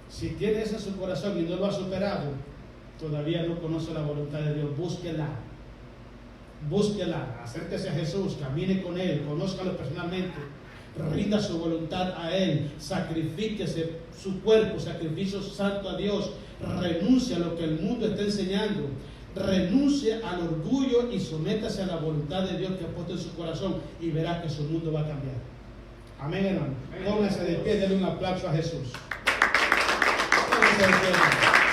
Si tiene eso en su corazón y no lo ha superado, todavía no conoce la voluntad de Dios. Búsquela, acérquese a Jesús, camine con Él, conózcalo personalmente, rinda su voluntad a Él, sacrifíquese su cuerpo, sacrificio santo a Dios, renuncie a lo que el mundo está enseñando, renuncie al orgullo y sométase a la voluntad de Dios que ha puesto en su corazón y verá que su mundo va a cambiar. Amén, hermano. Póngase de pie, denle un aplauso a Jesús. Póngase de pie, hermano.